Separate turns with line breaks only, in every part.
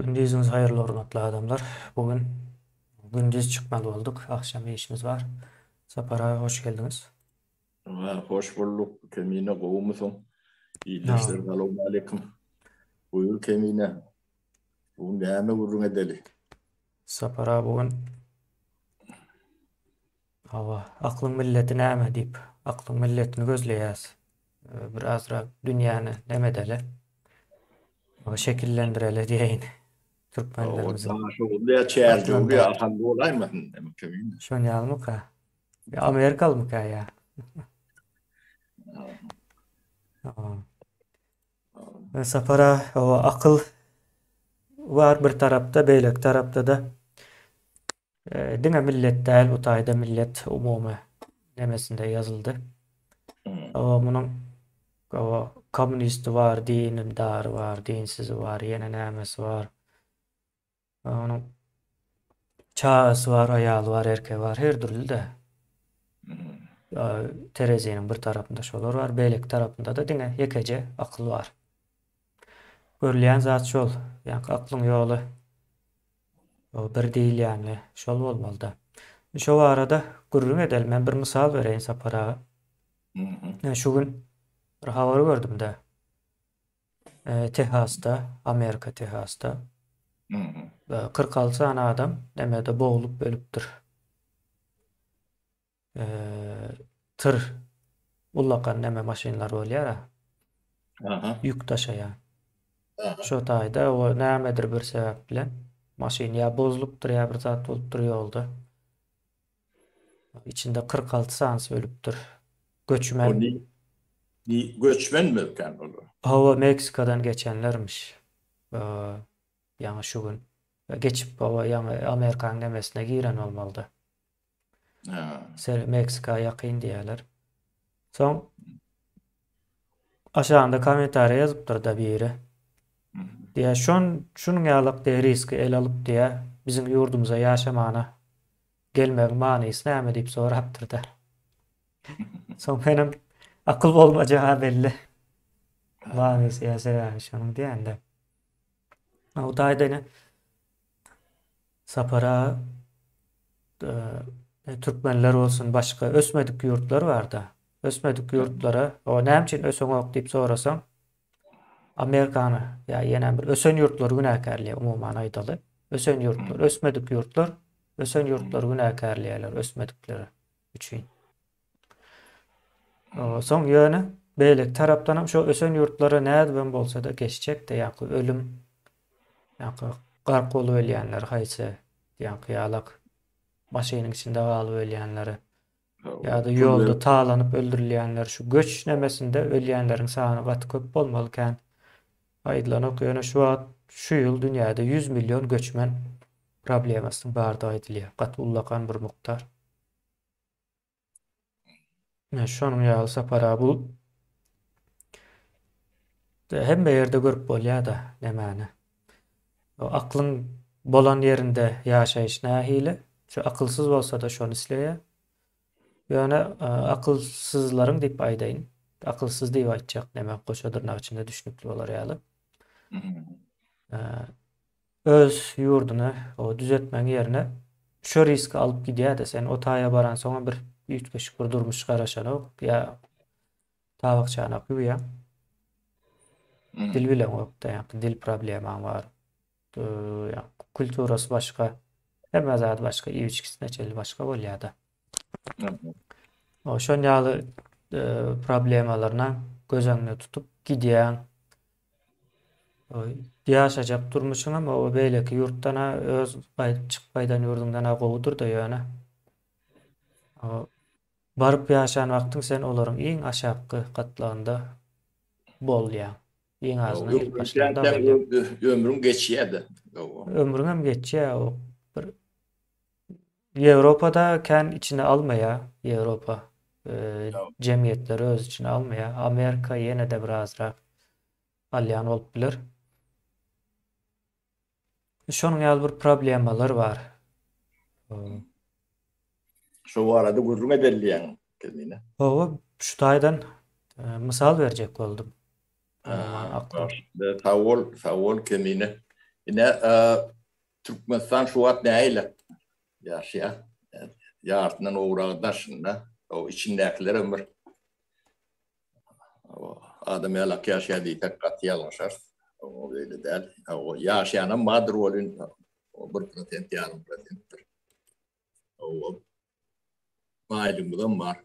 Gündüzünüz hayırlı hürmetli adamlar. Bugün gündüz çıkmalı olduk. Akşam işimiz var. Sapara'ya hoş geldiniz.
Hoş bulduk Kemine kovmuşum. İyileşler
Ha,
selamun aleyküm. Buyur Kemine. Bu neyme vurun edeli.
Sapara bugün aklın milleti näme deyip aklın milletini gözleýäs. Birazra dünýäni nemedeli. Şekillendireli diýeýin
O
Türkmenlerimizin
daha şu oluyor çerci
aklında.
oluyor. Akan bu olay mı? Kemine.
Şonýalmyka? Amerikalmyka ýa? Sapara o akıl var bir tarapda, beýlek tarapda da diňe millet däl, bu taýda millet umumy nemesinde yazıldı. Munyň kommunisti var, dinindari var, dinsizi var, ýene nämesi var. Onuň çağısy var, aýaly var, erkeği var, her türlü-de. Tereziýeniň bir tarapynda şolar var, beýlek tarapynda da diňe ýekeje akyl var. Görülýän zat şol, ýani aklyň ýoly bir diýil ýani, şol bolmaly-da. Şo arada gürrüň edel, men bir mysal bereýin Saparaga. Şu gün bir habar gördüm-de. Texas'ta, Amerika Texas'ta 46 tane adam demede boğulup ölüpdür. Tır ullakan neme maşinlar bolýar, yük taşaýan. Şo taýda o nämedir bir sebäp bilen maşin ýa bozulupdyr ýa bir zat bolupdyr ýolda. İçinde 46 sanysy ölüpdür.
O
Göçmen,
göçmen mi olur?
hava Meksika'dan geçenlermiş. Yani şu gün geçip baba yani Amerikan nemesine giren olmalı. Meksika yakın diyorlar. Son aşağında komentarya yazıptır da biri. Diye şunun yalık diye riski el alıp diye bizim yurdumuza yaşamana gelmek manisi näme deyip soraptır da. Son benim akıl olmayacağı belli. Manisi yaşayan şunun diyen de. O da ne? Sapara Türkmenler olsun başka ösmedik yurtlar var da. Ösmedik yurtlara o nämçin ösöňok diýip sorasaň Amerikany ya ýene bir ösen yurtlar günäkärliği umuman aýdaly. Ösen yurtlar, ösmedik yurtlar, ösen yurtlar günäkärliğler ösmedikleri üçin. Soň ýöne beýlek tarapdanam şo ösen yurtlara nädibem bolsa da geçecek de ýa-ni ölüm ýa-ni gark bolup ölýänler haýsy ýa-ni ýalak maşynyň içinde galyp ölýänleri ýa-da ýolda taýlanyp öldürilýänler şu göç nemesinde ölýänleriň sany gaty köp bolmalykän aýdylanyp ýöne şu ýyl dünýäde 100 milyon göçmen problemasyny bardy aýdylýar. Gaty ullakan bir muktar. Şonuň ýaly Sapara bu hemme ýerde görüp bolýar da nemäni. O aklyň bolan ýerinde ýaşaýyş nähili, şu akylsyz bolsa da şonu isleýär. Ýöne akylsyzlaryň diýip aýdaýyn. Akylsyz diýip aýtjak näme goşadyrnak içinde düşünipli bolar ýaly. Öz ýurduny o düzeltmeň ýerine şo riski alyp gidýär de sen o taýa baran soňa bir üýtgeşik bir durmuş garaşanok ýa tabakçana ýa dil bilen okda ýa dil problemaň bar. Ýa kulturasy başga, hemme zat başga, iýçkisi näçeli başga bolýar da. O şon ýaly problemalarna göz öňüne tutup gidýän ýaşajak durmuşyň ama o beýleki ýurtdana öz çykpaýdan ýurdundan gowudur da ýöne. Baryp ýaşan wagtyň sen olaryň iň aşaky gatlagynda bolýar. Iň azyna ilk başlarda bolýar.
Ömrüm geçýärdi.
Ömrüň hem geçýär o bir Ýewropada kän içine almaýar, Ýewropa jemgyýetleri öz içine almaýar. Amerika ýene de birazrak alýan bolup biler. Şonuň ýaly bir problemalar bar.
Şu arada vurun edeli Kemine.
Owa şu taýdan mysal berjek boldum.
Sağ ol Kemine. Yine Türkmenistan şu an neyle yaşıyor? Yartından uğrağdaşında o içindekiler ömür. Adam yalak yaşaya değil tek kat yalaşar. O öyle değil. O yaşayanın madr olun. O 1% yarım %'dir. O maylumdan var.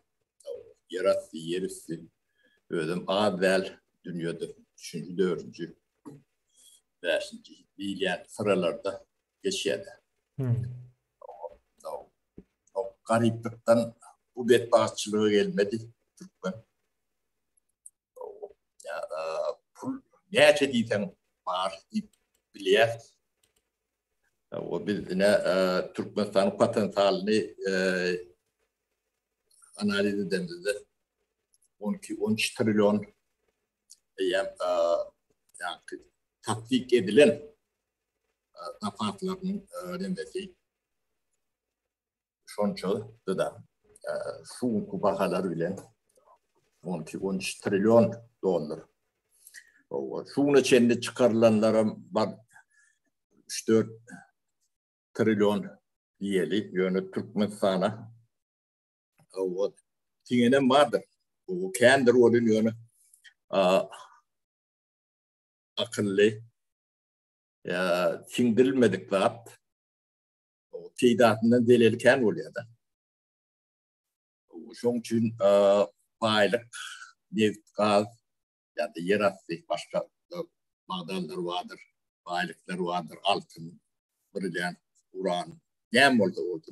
Yaratı yerisi. Ödüm adel dünyada 3. 4. 5. Bilyen sıralarda geçiyor. O gariplikten bu bedbahtçılığı gelmedi Türkmen. Ya pul gerçi diyten var biliyor. O bizine Türkmenistan'ın potansiyelini analiz edildiğinde 12-13 trilyon yani tatbik edilen nafatlarının öğrenmesi şonçağı da su kubahaları bile 12-13 trilyon dolar. Şunun içinde çıkarılanlara var 3-4 trilyon diyeli yönü Türkmenistan'a o tingen vardır. O kendi rolün yönü akıllı sindirilmedik zat o teydatından delilken oluyor da. Şunun için baylık, neft, gaz ya da yer astı başka madallar vardır, baylıklar vardır, altın, brilliant, uran, ne oldu.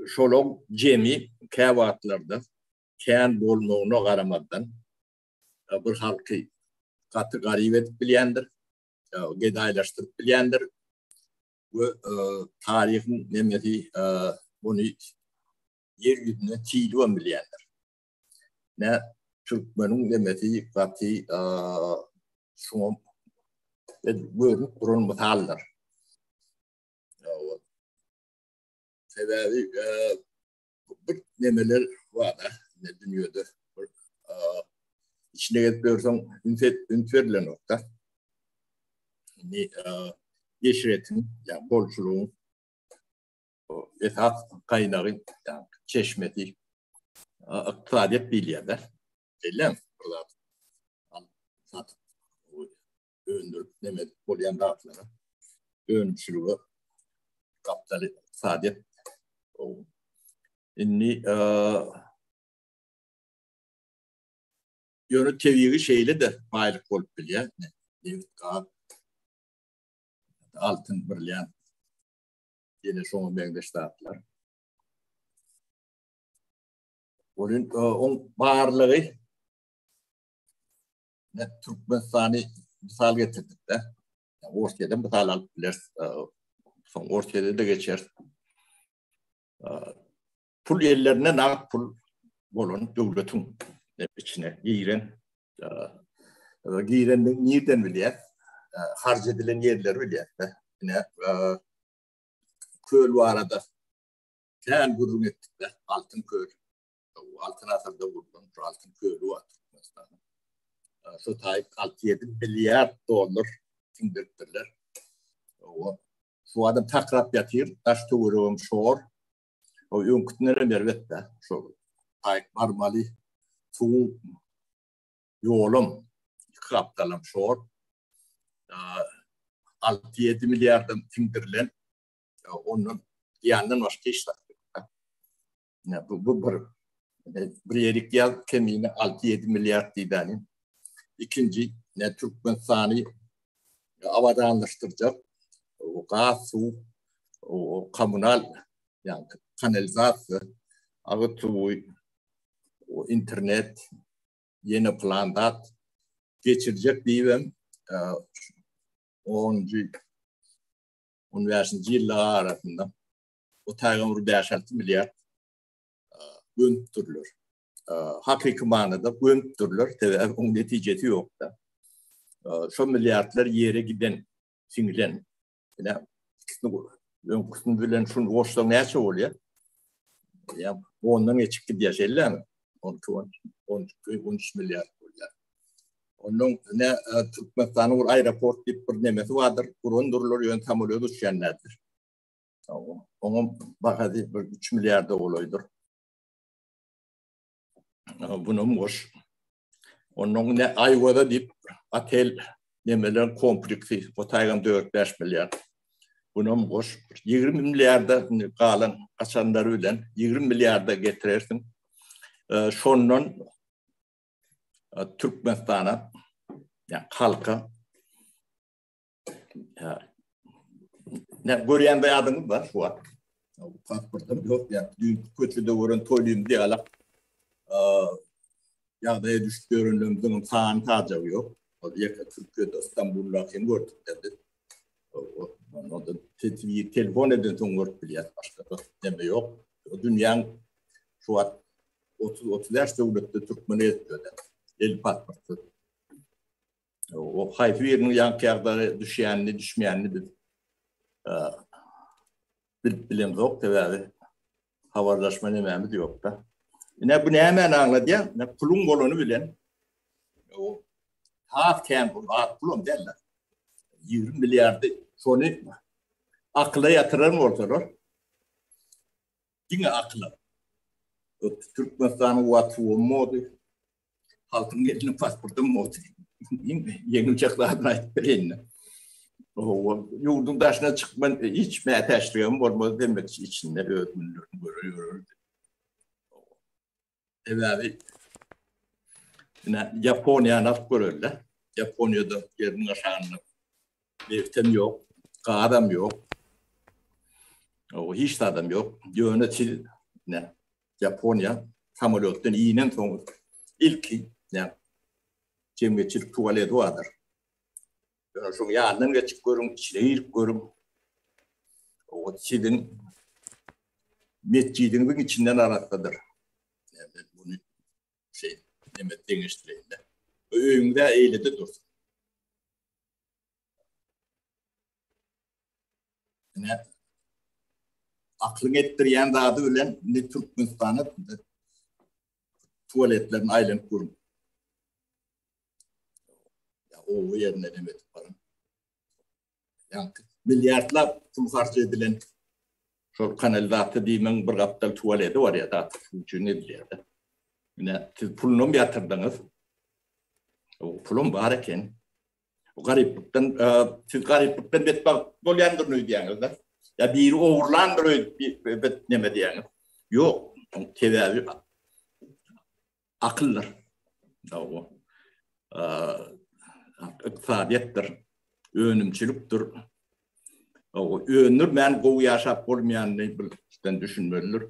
Şolong cemi kevatlarda kendi olmağına karamadan bir halkı katı garip edip bilendir, gedaylaştırıp bilendir ve tarihin nemeti bunu yeryüzüne çiğdüğün bilendir. Ne Türkmen'in nemeti katı şunu böyle kurulmuş haldir. Sebebi bir nemeler var da ne dünyada içine getiriyorsan ünferilen nokta. Yeşiretin, yani bolçuluğun esas kaynağı, yani çeşmeti, iktisadiyet biliyede. Öyle mi? Burada öndürüp demek olayan dağıtları. Öncülüğü, kapital iktisadiyet. Şimdi yönü teviği şeyle de baylık olup biliyor. Altın brilliant. Yine şunu Bangladeş dağıtlar. Onun bağırlığı ne Türkmenistan'ı misal getirdik de. Ortaya misal alıp biliriz. Son ortaya da geçer. Pul yerlerine nak pul bolun devletin içine giren. Girenin nereden biliyor? Harc edilen yerler biliyor. Yine köl var arada. Kendi vurun ettik de altın köl. Altın asırda vurdum. Altın kölü var. Şu tayip 6-7 milyar dolar indirttiler. Şu adam takrap yatır. Taş tuğurum şor. O yönkütünlere mervette. Şu tayip marmali tuğum yolum kaptalım şor. 6-7 milyardan indirilen onun yanından başka işler. Bu bir yerik yaz kemiğine 6-7 milyar diyelim. İkinci ne Türkmenistan'ı avadanlaştıracak. O gaz, su, o kommunal yani kanalizasyon, ağıtı, o internet, yeni plandat geçirecek diyeyim. 10. 15. yıllar arasında o taygamur 5-6 milyar göntürülür. Hakiki manada göntürülür. Tabii onun neticesi yok da. Şu milyarlar yere giden, singlen. Yani kısmı bilen şunu boşluğun neyse oluyor. Ya ondan geçip gidiyor şeyler mi? 12-13 milyar oluyor. Onun ne Türkmenistan'ın bir aeroport deyip bir nemesi vardır. Kurun durulur yön tamamlıyor düşenlerdir. Onun bakadi 3 milyar da olaydır. Bunun boş. Onun ne Ayva'da deyip atel nemeler kompleksi o taygan 4-5 milyar. Bunun boş. 20 milyarda kalan kaçanlar öyle 20 milyarda getirirsin. Şondan Türkmenistan'a yani halka ne görüyen bir adımız var şu an. Pasportum yok ya. Dün kötüde vuran toyluyum diye alak. Ya da düştü görünümden sağın taca yok. O diye Türkiye'de İstanbul'la kim gördük dedi. O da telefon edin sonra bile başka da deme yok. O dünyanın şu an 30 yaş devlette Türkmeni ediyor. El pasportu. O hayfirinin yankılarda düşeyenli düşmeyenli bilmem yok tabii. Havarlaşma nememiz yok da. Ne bu ne hemen anladı ya? Ne kulun golunu bilen. O hakem bu kulun derler. 20 milyardı sonu akla yatıran ortalar. Yine akla. O Türkmenistan'ın vatı modu. Halkın elini pasportu modu. Yeni uçaklardan ait bilinle. Yurdun dışına çıkman hiç meteşliğim olmadı demek içinde ödünlerini görüyoruz. Evet. Yine Japonya nasıl görürler? Japonya'da yerin aşağında bir yok, adam yok. O hiç adam yok. Yönetil ne? Japonya kamuoyundan iyinin sonu ilki ne? Cemiyetçilik tuvaleti vardır. Sonra yandan geçip görün, içeri görün. O çidin metcidin içinden arattadır. Yani bunu demet deniştireyim de. Öğümde eyledi dursun. Yani aklın ettiriyen daha da ölen ne Türkmenistan'ı tuvaletlerin aylanıp kurun. Ya o yerine demet paran. Yani milyarlar pul harcı edilen şu kanalizasyonu diyemen bir kaptal tuvaleti var ya da çünkü ne diyor da. Yani siz pulunu mu yatırdınız? O pulun var eken. O gariplikten siz gariplikten betbak dolyandırını diyorsunuz da. Ya biri uğurlandırıyor bet neme diyorsunuz. Yok. Tedavi akıllar. O iktisadiyettir. Önümçülüktür. O önür ben kovu yaşap olmayan ne bilden düşünmelidir.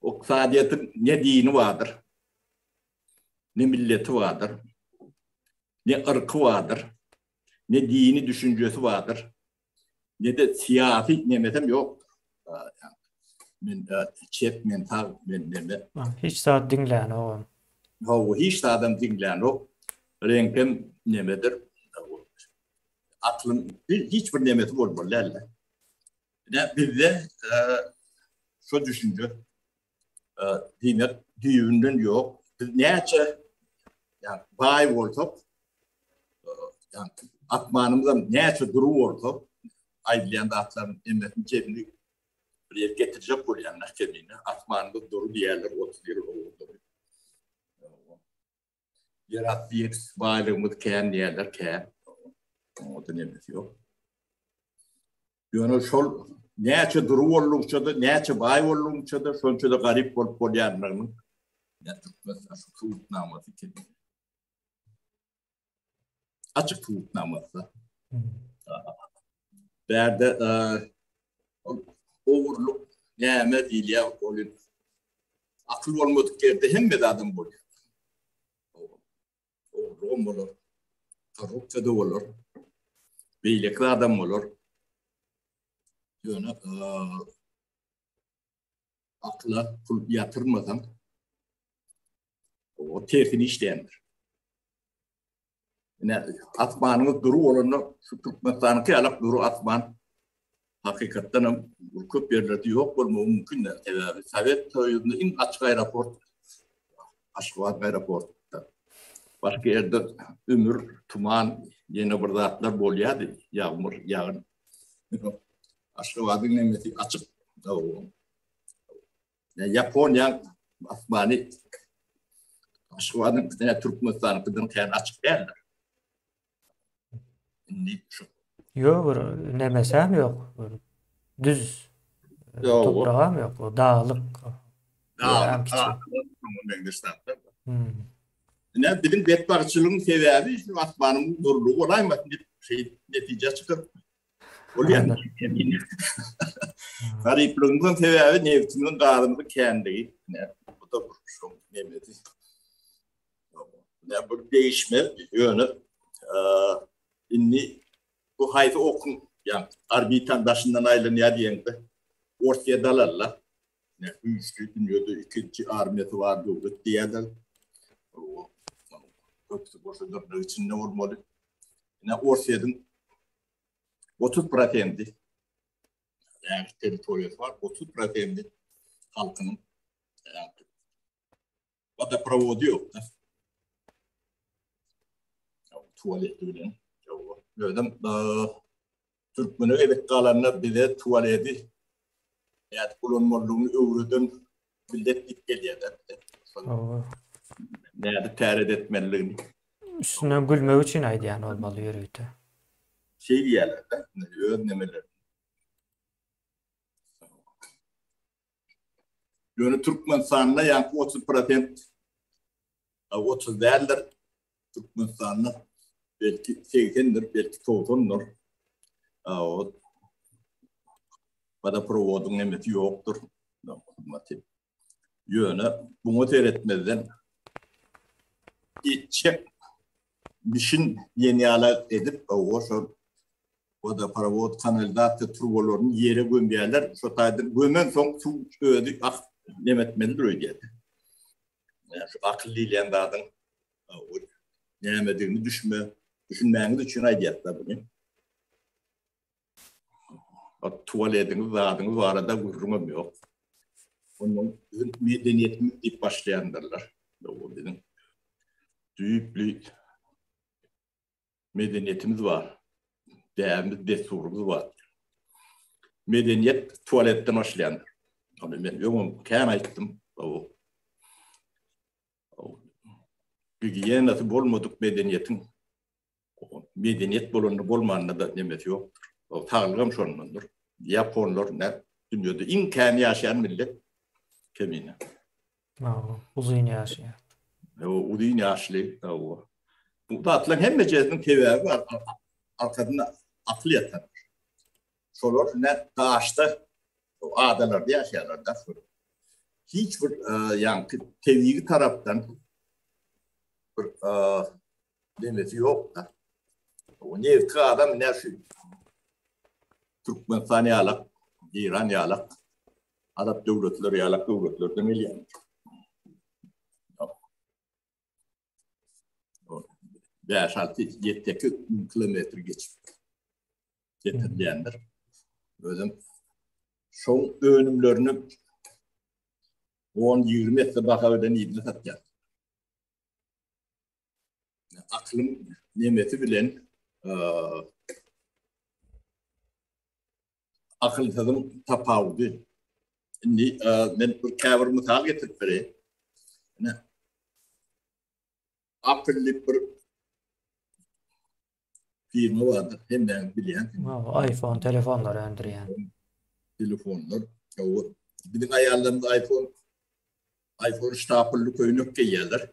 O iktisadiyetin ne dini vardır, ne milleti vardır, ne ırkı vardır, ne dini düşüncesi vardır, ne de siyasi nimetim yok. Men çet mental men neme.
Hiç saat dinleyen o.
O hiç adam dinleyen o. Renkem nemedir. Aklın hiçbir nimeti olmalı. Bir de şu düşünce dinet düğünden yok. Neyse yani bay ortak yani atmanımızda neyse duru ortak aydınlayan da atların emretin cebini bir yer getirecek olayanlar kendine atmanımda duru diğerler oturuyor oldu. Yarattığı bağlığımız kendi diğerler kendi. O da nemesi yok. Yani şol neyse duru olunca da neyse bay olunca da sonuçta da garip olup olayanların mesela şu tuğutnaması kendine. Açık tuğutnaması. Berde oğurluk neyme değil ya olun. Akıl olmadık yerde hem de adam oluyor. Oğurluğum olur. Korrupsiya da olur. Beylikli adam olur. Yani akla pul yatırmadan o terfini işleyendir. Yani atmanın duru olanı şu Türkmenistan'ın ki alıp duru atman hakikaten köp yerlerde yok olma mümkün de. Evet, Sovet toyunda en açık aeroport Aşgabat aeroportu. Başka yerde ömür, tuman, yine bir zatlar bolyadı. Yağmur, yağın. Aşkıvadın nemeti açık. Japonya asmani Aşkıvadın Türkmenistan'ın kıdın kendi açık değiller.
Yok bir nemesem yok. Bir düz
Yok.
toprağım yok. O dağlık. Ýa kiçik.
Ne bizim betbarçılığın sebebi şu asmanın zorluğu olaymış netice çıkır. Oluyor. Gariplığın sebebi nefsinin karnını kendi. Bu da şu nemeti. Ne bu değişme yönü. İnni bu hayfı okun yani arbitan başından ayrılıyor diyende ortaya dalarlar. Ne üçlü dünyada ikinci armiyeti vardı o diyeler. O kötü boşluklar içinde olmalı. Ne ortayadan 30% yani teritoriyası var. 30% halkının yani vada pravodu yok da. Tuvalet öyle. Gördüm. Türkmen'e evet kalanlar bir de tuvaleti yani kullanmalığını öğreden millet dik geliyor da. Nerede tercih etmeliğini.
Üstünden gülmek için aydiyan olmalı yürüyütü.
Şey diyorlar da, önlemeler. Yani Türkmen sanına yani 30%, 30 değerler Türkmen sanına belki 80'dir, belki 90'dır. O bana provodun nemeti yoktur. Yönü bunu seyretmeden içe mişin yeni ala edip o da paravod kanalda turbolarını yere gömüyorlar. Şu taydır gömen son su ödü nemetmelidir öyle. Yani şu akıllıyla dağın nemediğini düşünmeniz için aydiyatlar bunu. Tuvaletiniz, dağınız var arada gururumum yok. Onun medeniyetini deyip başlayandırlar. O dedim. Büyük medeniyetimiz var. Değerimiz, desturumuz var. Medeniyet tuvaletten başlayandır. Ama ben yoğun kan ayıttım. Gügiye nasıl olmadık medeniyetin medeniyet bolmanına da nemeti yoktur. O tağılgam şonundur. Japonlar ne dünyada imkanı yaşayan millet kemine.
Uzun yaşayan.
O uzun yaşlı. Bu da atılan hem mecazının tevevi var. Arkadında akıl yatar. Solar ne dağışta o adalarda yaşayanlar da solar. Hiçbir yani teviği taraftan bir demesi yok da. O ne ki adam ne şu Türkmenistan yalak, İran yalak, Arap devletleri yalak devletleri demeli. Beş altı yetteki kilometre geçip getirdiyenler. Özüm son önümlerini 10-20 metre bakaveden iyiden satacak. Aklım nimeti bilen akıl tadım tapavdı. Şimdi ben bir kavur misal getirip vereyim. Apple'li bir firma vardır. Hem de bilen.
iPhone telefonlar öndürüyen.
Telefonlar. Bizim ayarlarımız iPhone stapelli koyunup gelirler.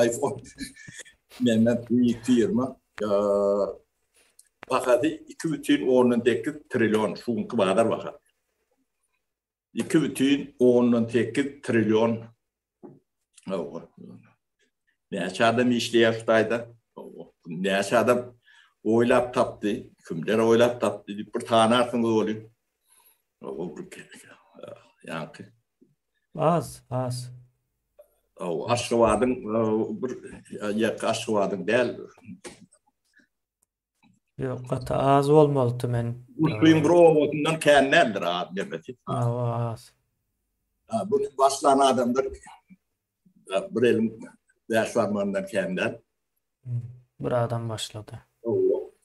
iPhone Mehmet büyük firma. Bakadi 2,8 trilyon şun kadar bakar. 2,8 trilyon. Ne aşağıda işleyen şutayda. Ne aşağıda oylap taptı. Kimler oylap taptı. Bir tane arsınız oluyor. Yani.
Az.
Aşkıvadın bir aşkıvadın değil.
Yok kata az olmalı men.
Bu suyun robotundan kendindir abi demesi.
Az.
Bunu başlayan adamlar bir elin Ders varmandan kendiler.
Buradan başladı.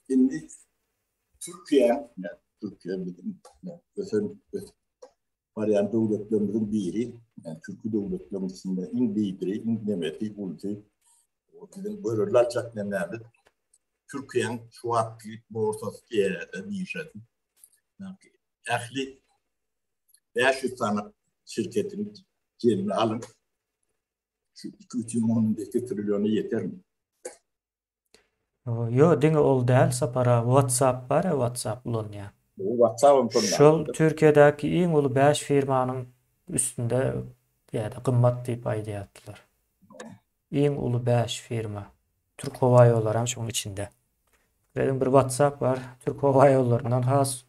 Şimdi Türkiye bizim variant devletlerimizin biri, yani Türkiye devletlerimizin de en lideri, en demeti, ulti, o bizim buyururlar çaknemlerdir. Türkiye'nin şu anki borsası yerde değişti. Ehli 500 tane şirketin yerini alın. Şu 2,10 trilyonu yeter mi?
Yo, dinge ol değil, sapara WhatsApp var ya, WhatsApp ulun ya.
Bu WhatsApp'ın
Şol Türkiye'deki en ulu 5 firmanın üstünde yani kımmat deyip aydiyattılar. En ulu 5 firma. Türk Hava Yolları hem şunun içinde. Benim bir WhatsApp var. Türk Hava Yolları'ndan has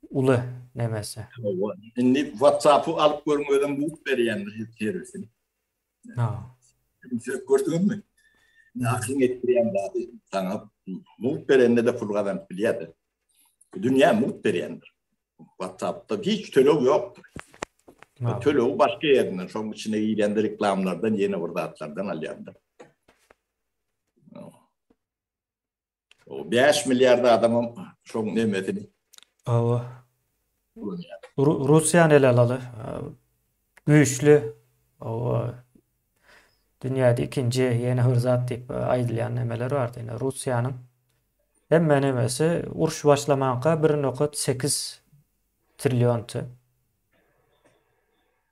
ulu nemesi.
Şimdi WhatsApp'ı alıp görmeden bu veriyendir herifin.
Ha.
Gördün mü? Ne aklın ettiriyen daha sana muht verende de fırgadan biliyordu. Dünya muht verendir. WhatsApp'ta hiç tölov yoktur.
Ha.
Tölov başka yerinden. Şunun içine giyilen de reklamlardan, yeni vırdatlardan alyandır. O 5 milyarda adamın şunun nimetini
O
kullanıyor.
Rusya neler alı? Güçlü. O dünyada ikinci yeni hırzat deyip aydılayan nemeler vardı. Yani Rusya'nın hemen nemesi uruş başlamanka 1,8 trilyontu.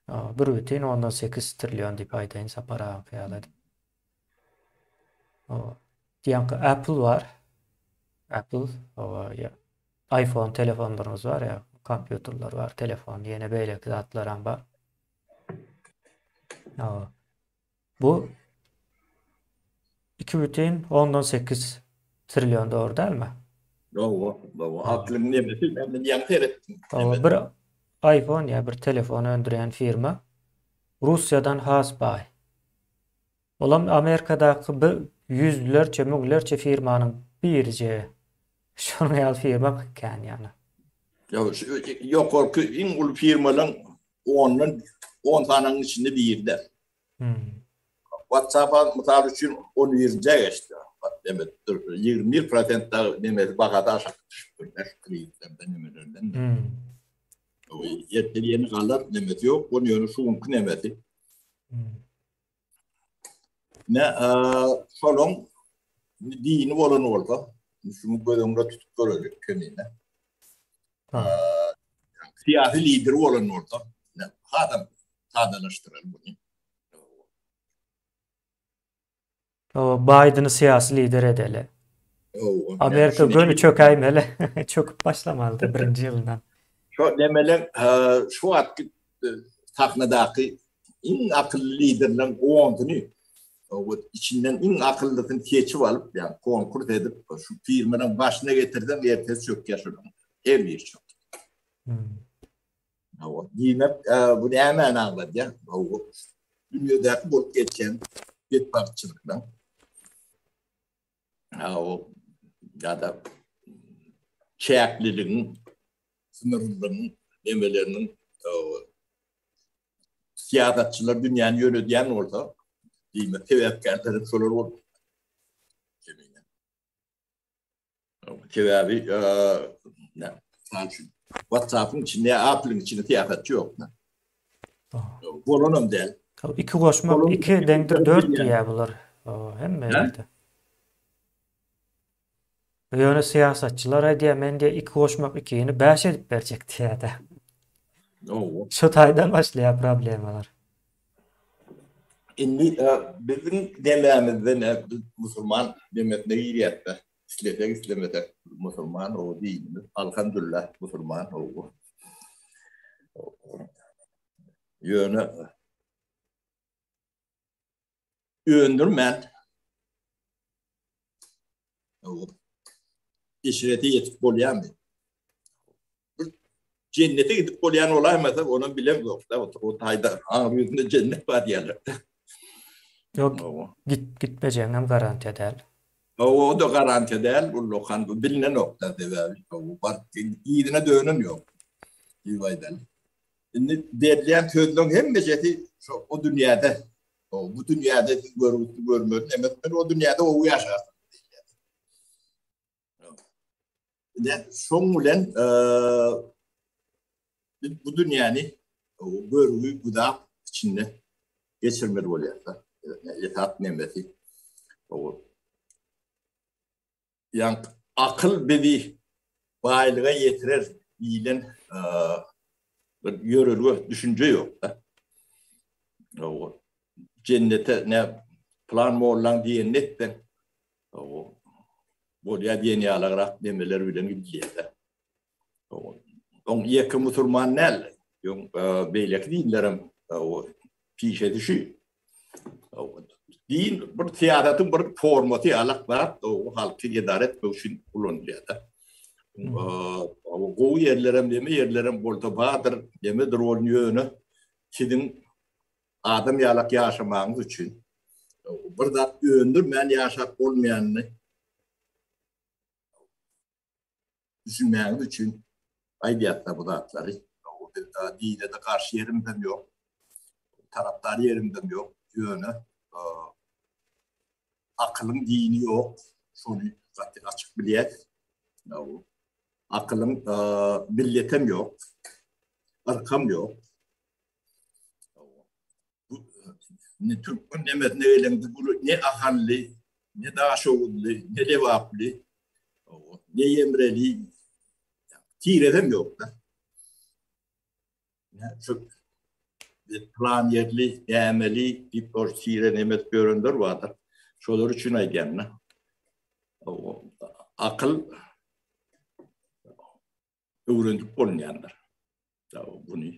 1,8 trilyon deyip aydayın sapara kıyaladı. Diyankı Apple var. Apple ya, iPhone telefonlarımız var ya, kompüterler var, telefon, yeni böyle zatlar var. Bu 2,8 trilyon doğru değil mi?
Doğru. Aklın nimeti ben de yankı ettim.
Bir iPhone ya bir telefon öndüren firma Rusya'dan has bay. Olam Amerika'daki bir yüzlerce, münglerce firmanın birce şunu yal firma kan yani.
Yok korku en ulu firmaların 10 tanenin içinde değildir. WhatsApp'a mutabı için 10 yüzce geçti. Demek 21% da demek bakada aşağı düştü. O yetkili kalır demek yok. Onun yönü şu mümkün demeti. Ne sorun dini olan oldu. Şunu gözümde tutup görüyoruz kendine. Siyasi lideri olan orada. Adam sadalaştırır bunu.
Biden'ı siyasi lider edeli. Amerika gönü çökaymeli. Çöküp başlamalı birinci yıldan.
Şu demelen şu atki taknadaki en akıllı liderlerin o ondunu içinden en akıllısını seçip alıp yani konkurs edip şu firmanın başına getirden ertesi çök yaşadım. Her bir çok. Yine bunu hemen anladı ya. Dünyadaki bulup geçen bir parçalıktan. Ya da çeyakliliğin, sınırlılığın, demelerinin siyasetçiler dünyanın yönetiyen orada. Değil mi? Tevekküllerin soruları oldu. Tevekkül WhatsApp'ın içinde, Apple'ın içinde siyasetçi yok. Volunum değil.
İki koşmak, iki dendir 4 diye bular. Hem mi öyle? Yönü siyasetçiler diye men diye iki koşmak ikiyini 5 edip verecek diye de. Şu taydan başlıyor problemler.
Şimdi bizim denememizde Müslüman demetine giriyette. İslam'da Müslüman o değil. Elhamdülillah Müslüman o. Yönü öndürmen işreti yetip bolyan mı? Cennete gidip bolyan olaymasak onun bilem yok. O tayda ağrıyordunda cennet var yerler.
Yok gitmeyeceğim hem garanti eder.
O da garanti değil. Bu lokanda bilinen nokta devel. Bak iyiliğine dönün yok. Şimdi derleyen sözlerin hem beceti o dünyada Bu dünyada görmüyorum. Ben o dünyada o yaşar. Son bilen bu dünyanı görgü gıda içinde geçirmeli oluyor. Yetat nemeti. Yani akıl bedi baylığa yetirer bilen bir yörülü düşünce yok da. Cennete ne plan mı olan diye netten buraya diye ne alarak demeler bilen gidiyor da. On yakı Müslüman nel, yung beylek dinlerim pişe düşü. Din bir tiyadatın bir formatı alak var, o halkı idaret için kullanılıyor da. O yerlerim deme yerlerim bolta badır deme drol yönü kidin adam yalak yaşamağınız için. Bir de öndür ben yaşak olmayanını düşünməyiniz için aidiyatta bu dağıtları. Dine de karşı yerimden yok. Taraftar yerimden yok. Yönü. Akılın dini yok. Şunu zaten açık biliyet. Akılın milletem yok. Arkam yok. Ne Türkmen ne elimde ne ahalli, ne daşoğullu, ne levaplı, ne yemreli. Tireden yok da. Çok plan yerli, değmeli, bir porsiye nimet göründür vardır. Şolar için aygenle. Akıl öğrendik olmayanlar. Bunu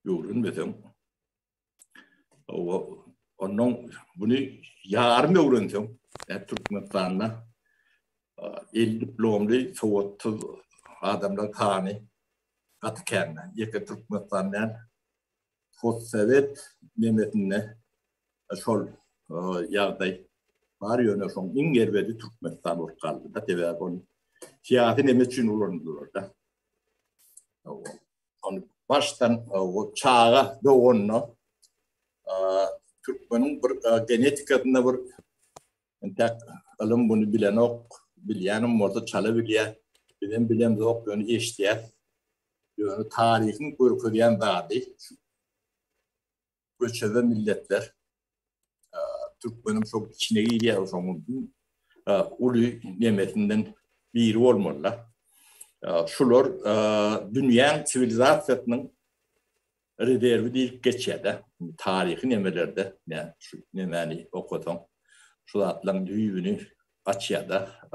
öğrenmedim. Onun bunu yarım öğrendim. Türkmenistan'da 50 diplomlu soğutsuz adamlar tane katı kendine. Yeka Türkmenistan'dan Sovyet nimetine şol yağday var yönü son ingervedi Türkmenistan orkaldı da tebe onu siyasi nimet için uğranılıyor da. Onu baştan o çağa doğunna Türkmenin bir genetik adına bir entek alım bunu bilen ok bilyanım orada çalabiliyor bilen yok yönü eştiğer yönü tarihin görküleyen dağdı göçebe milletler Türkmenin çok içine gidiyor o zaman ulu nimetinden biri olmalılar. Şular dünyanın sivilizasyonunun rezervi değil geçede tarihi nemelerde yani şu nemeni okudum şu atlan düğünü açıda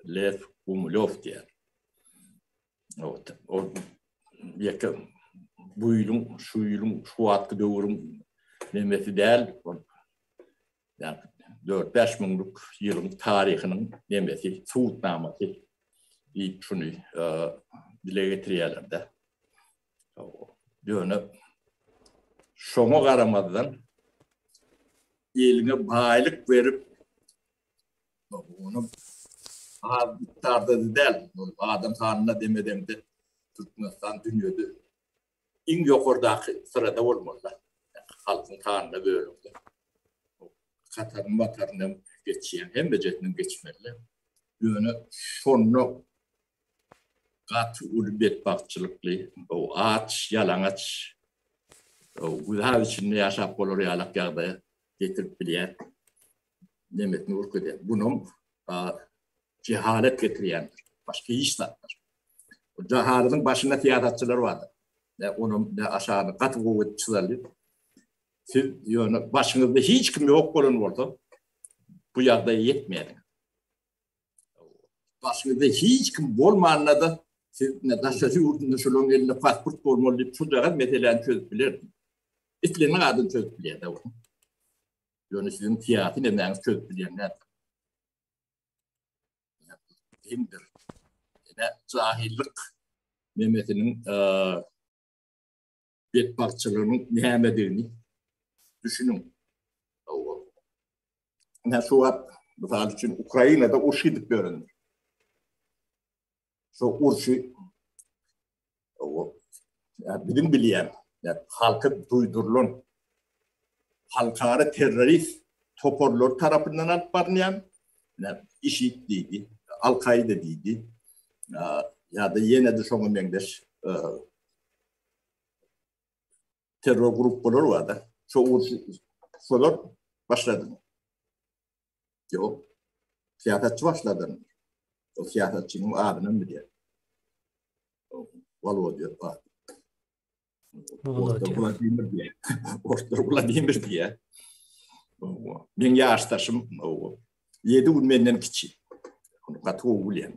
Lev Gumilov diye o yakın bu yılın şu atkı doğurum nemeti değil yani 4-5 binlik yılın tarihinin nemeti suutnaması ilk şunu dile getiriyorlar da dönüp şoma karamadan eline baylık verip onu tardı değil. Adam sanına demeden de Türkmenistan dünyada en yukarıdaki sırada olmalılar. Yani halkın kanına böyle oldu. Katarın vatarını geçiyen hem becetinin geçmeli. Yönü şunu katı ulubet bakçılıklı, o ağaç, yalan ağaç, o daha içinde yaşap olur yalak yağda getirip bilen nimetini urkudu. Bunun cehalet getiriyendir. Başka iş tatlar. O cehaletin başında tiyatatçılar vardır. Onun aşağıda katı kuvvetçilerdir. Siz yani başınızda hiç kim yok olun orada. Bu yağda yetmeyen. Başınızda hiç kim olmayanla da siz ne taşıcı yurdunda şunun eline pasport olmalı deyip şurada meselelerini çözüp bilirdim. İtlerinin adını çözüp bilirdi. Yani sizin tiyatı nemeniz çözüp bilirler. Kimdir? Yani cahillik Mehmet'in bedbahtçılığının nihemediğini düşünün. Yani şu an mesela için Ukrayna'da urşidik görünür. Şu urşi yani bilim bileyen, yani halkı duydurulan, halkara terörist toporlar tarafından alıp barınayan IŞİD deydi, Al-Kaide deydi, ya da yine de şoňa meňdeş terör grupları vardı. Şolar başladı. Yok. Siyasetçi başladı. O siyasetçinin adını mı diye. Volodya. Orta Vladimir diye. Orta Vladimir diye. Ben yaştaşım 7 gün menden kiçi. Onu katı oğulayan.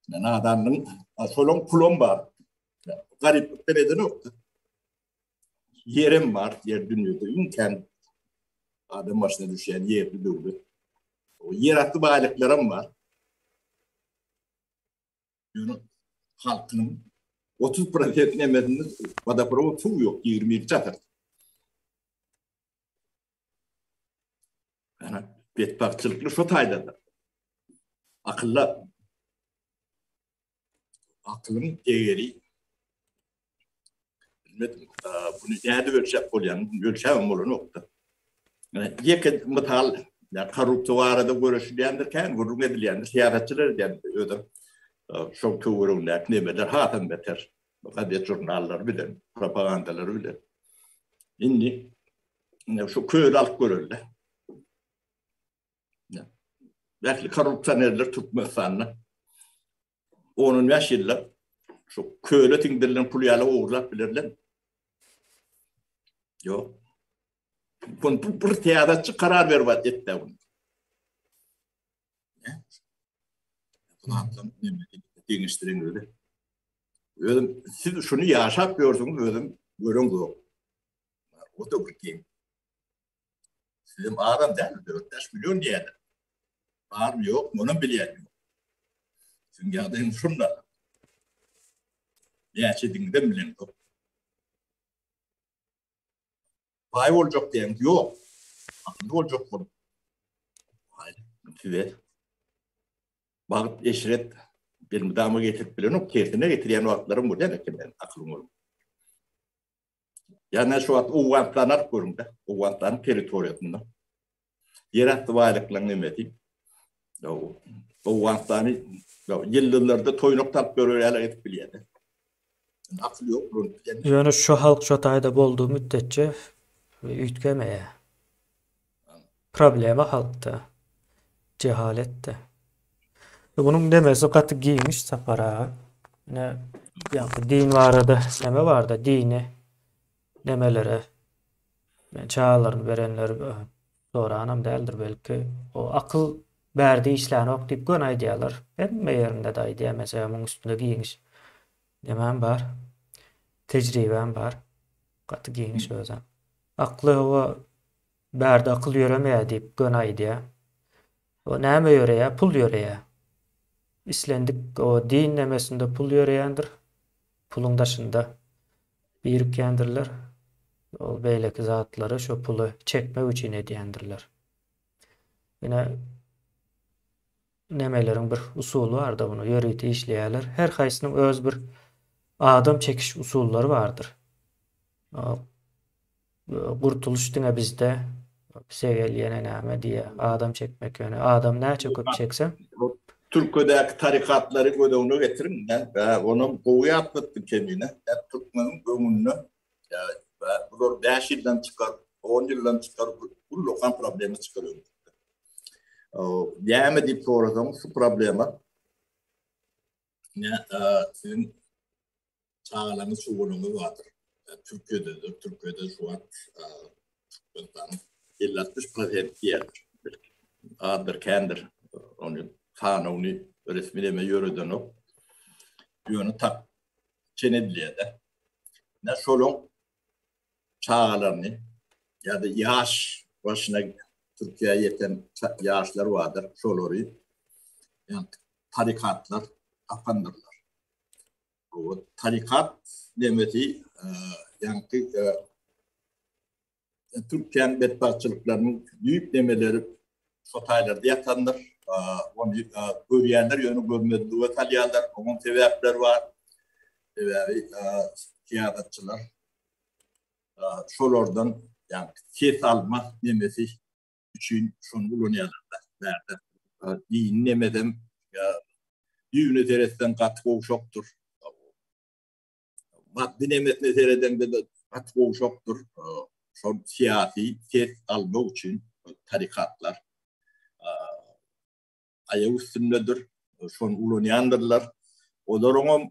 Yani adamın solon pulon var. Garip bir nokta. Yerim var, yer dünyada imkan adam başına düşen yerli dövdü. O yer hakkı bağlıklarım var. Yani halkının 30% nemediniz, Vadapurova su yok, 20 çatır. Yani betbakçılıklı şu taydadır. Aklın değeri, bilmedim, bunu nerede ölçek olayan, ölçemem olan nokta. Yani yeket metal, yani korrupsiya arada görüşülendirken, vurgun edilendir, siyasetçiler ödüm. Çok tuğurumlar, nemeler, hatam beter. Fakat jurnallar bilen, propagandalar bilen. Şimdi şu köylü halk görürler. Belki korrupsiyonerler Türkmenistan'la. Onun yaşıyla şu köylü tindirilen pulyalı uğurlar bilirler. Yok. Bu bir tiyadatçı karar vervat etti bunu. Bunu anlam değiştirin öyle. Siz şunu yaşap gördünüz, görün yok. O da bir kim? Sizin adam değil mi? 4 milyon diyelim. Var mı yok mu onu bilelim. Çünkü adayım şunda. Yaşadığında bilen yok. Vay olacak diyeyim. Yok. Ne olacak bunu? Hayır. Tüve. Bağıt eşret bir müdamı getirip bilen yok. Kersine getiriyen vakitlerim bu demek ki ben aklım olur. Yani şu an o vantlanar görümde. O vantlanın teritoriyatında. Yer hattı varlıklarını emedi. O vantlanı yıllarda toynuktan görüyorlar edip biliyordu. Akıl yok.
Yani şu halk şu tayda bolduğu müddetçe ütkemeye. Problemi halkta. Cehalette. Bunun demesi katı giymiş sapara. Ne yani din vardı, neme vardı dini nemelere çağlarını verenler sonra anam değildir belki. O akıl verdiği işlerini okuyup gönay diyorlar. Benim yerinde de diye mesela bunun üstünde giymiş. Demem var. Tecrübem var. Katı giymiş özem. Aklı o verdi akıl yöremeye deyip gönay diye. O neme yöreye? Pul yöreye. İslendik o din nemesinde pul yöreyendir. Pulun dışında birikkendirler. O beyleki zatları şu pulu çekme için ediyendirler. Yine nemelerin bir usulü var da bunu yörüyte işleyeler. Her kaysının öz bir adam çekiş usulları vardır. Kurtuluş dine bizde bize geliyene name diye adam çekmek yöne. Adam ne çekip çeksem?
Türkiye'deki tarikatları gödüğünü getirin. Onun kovuya atlattı kendine. Türkmen'in gömününü. Bu 5 yıldan çıkar, 10 yıldan çıkar. Bu lokal problemi çıkarıyor. Yemedi programı şu problemi. Sizin çağlarınız çoğunluğu vardır. Türkiye'de şu an Türkmen'in 50-60% yerdir. Adır kendir. Onun kanuni resmileme yörüden o. Yönü tak çenediliyede. Ne şolun çağlarını ya da yaş başına Türkiye'ye yeten yaşlar vardır. Şolori yani tarikatlar apandırlar. O tarikat demeti yani Türkiye'nin bedbahtçılıklarının büyük demeleri sotaylarda yatanlar. Onu görüyenler yönü görmediği vatalyalar, onun sebepleri var. ve siyasetçiler şolardan yani ses alma nemesi için şunu kullanıyorlar derdi. Din nemeden düğünü teretten katı oluşoktur. Maddi nemet nesereden de katı oluşoktur. Son siyasi ses alma için tarikatlar ayağı üstündedir. Son ulanıyandırlar. Olarım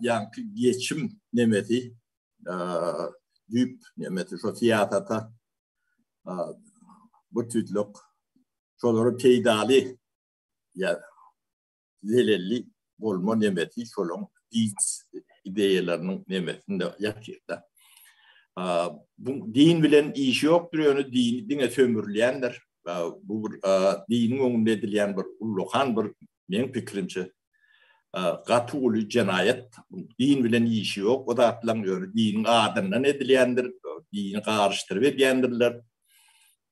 yani geçim nemeti düp nemeti şu siyasata bu tütlük şoları peydali ya zelelli olma nemeti şolun ideyalarının nemetinde yakırda. Bu din bilen işi yoktur yani dine sömürülendir. Bu dinin önünde edilen bir ulluhan bir benim fikrimce katı ulu cenayet din bilen işi yok. O da atlanıyor. Dinin adından edilendir. Dini karıştırıp edilendirler.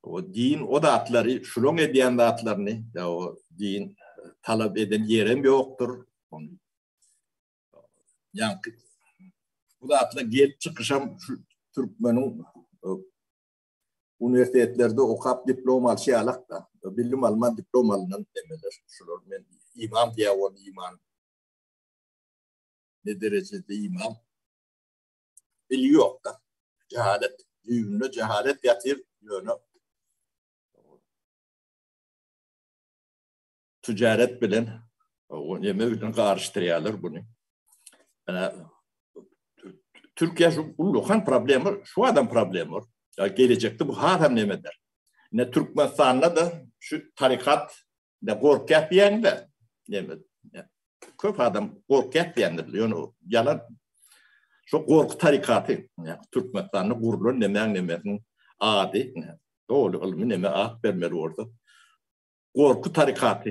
O din o da atları şulun ediyen de atlarını o din talep eden yerim yoktur. Yani bu da atla gelip çıkışam Türkmen'in üniversitelerde okap diplomal şey alak da bilim alman diplomalının demeler. Şular men imam diye o iman ne derecede imam biliyor da cehalet düğünle cehalet yatır yönü ticaret bilen o neme bilen karıştırıyorlar bunu. Yani, Türkiye şu ulukan problemi şu adam problemi var. Ya gelecekte bu adam ne der? Ne Türkmenistan'da da şu tarikat da korkak diyen de ne köp adam korkak diyendir. Yani yalan şu korku tarikatı yani Türkmenistan'da kurulan nemen adi doğru olmuyor neme ah vermeli orada. Korku tarikatı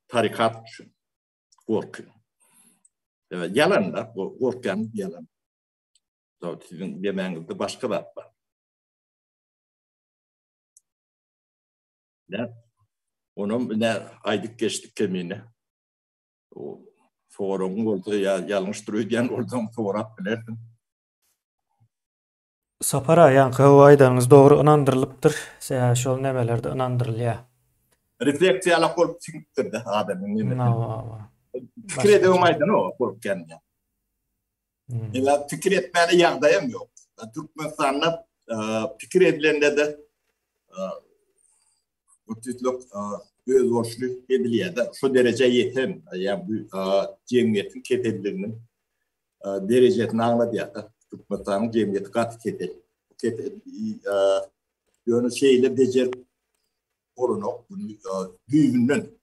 tarikat korku. Yalan da korkan yalan. Sizin demenizde başka da var. Ne? Onun ne aydık geçtik kemiğine. O sorun oldu ya yanlış duruyor diyen oradan sorak bilirdim.
Sapara yankı o aydanız doğru inandırılıptır. Seha şol nemelerde inandırılıyor.
Refleksiyalı olup çıktırdı adamın nimetini. Fikir
Başka
edemeydi o korkken ya. Ya fikir etmeye yağdayım yok. Türkmenistan'da fikir edilende de bu tütlük özboşluk ediliyor da şu derece yetem. Yani bu cemiyetin ketellerinin derecesini anladı ya da Türkmenistan'ın cemiyeti katı ketel. Yönü şeyle becer korunu büyüğünün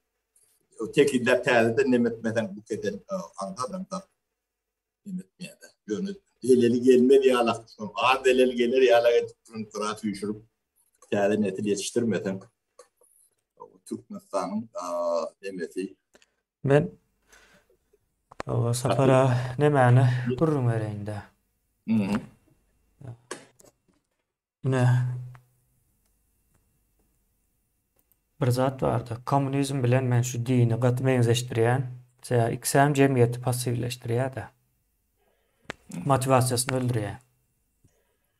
tekiller təldə nemetmeden bu ketel anladım da nemetmeye de. Yönü deleli gelmeli yalak. Ağır deleli gelir yalak kıraat uyuşurup təldə netil yetiştirmeden Türkmenistan'ın nemeti.
Ben o sapara nemeni gurrun vereyinde. Ne? Bir zat vardı. Komünizm bilen men şu dini gatı benzeştiriyen, iksem cemiyeti pasivleştiriyor da. Motivasyasını öldürüyor.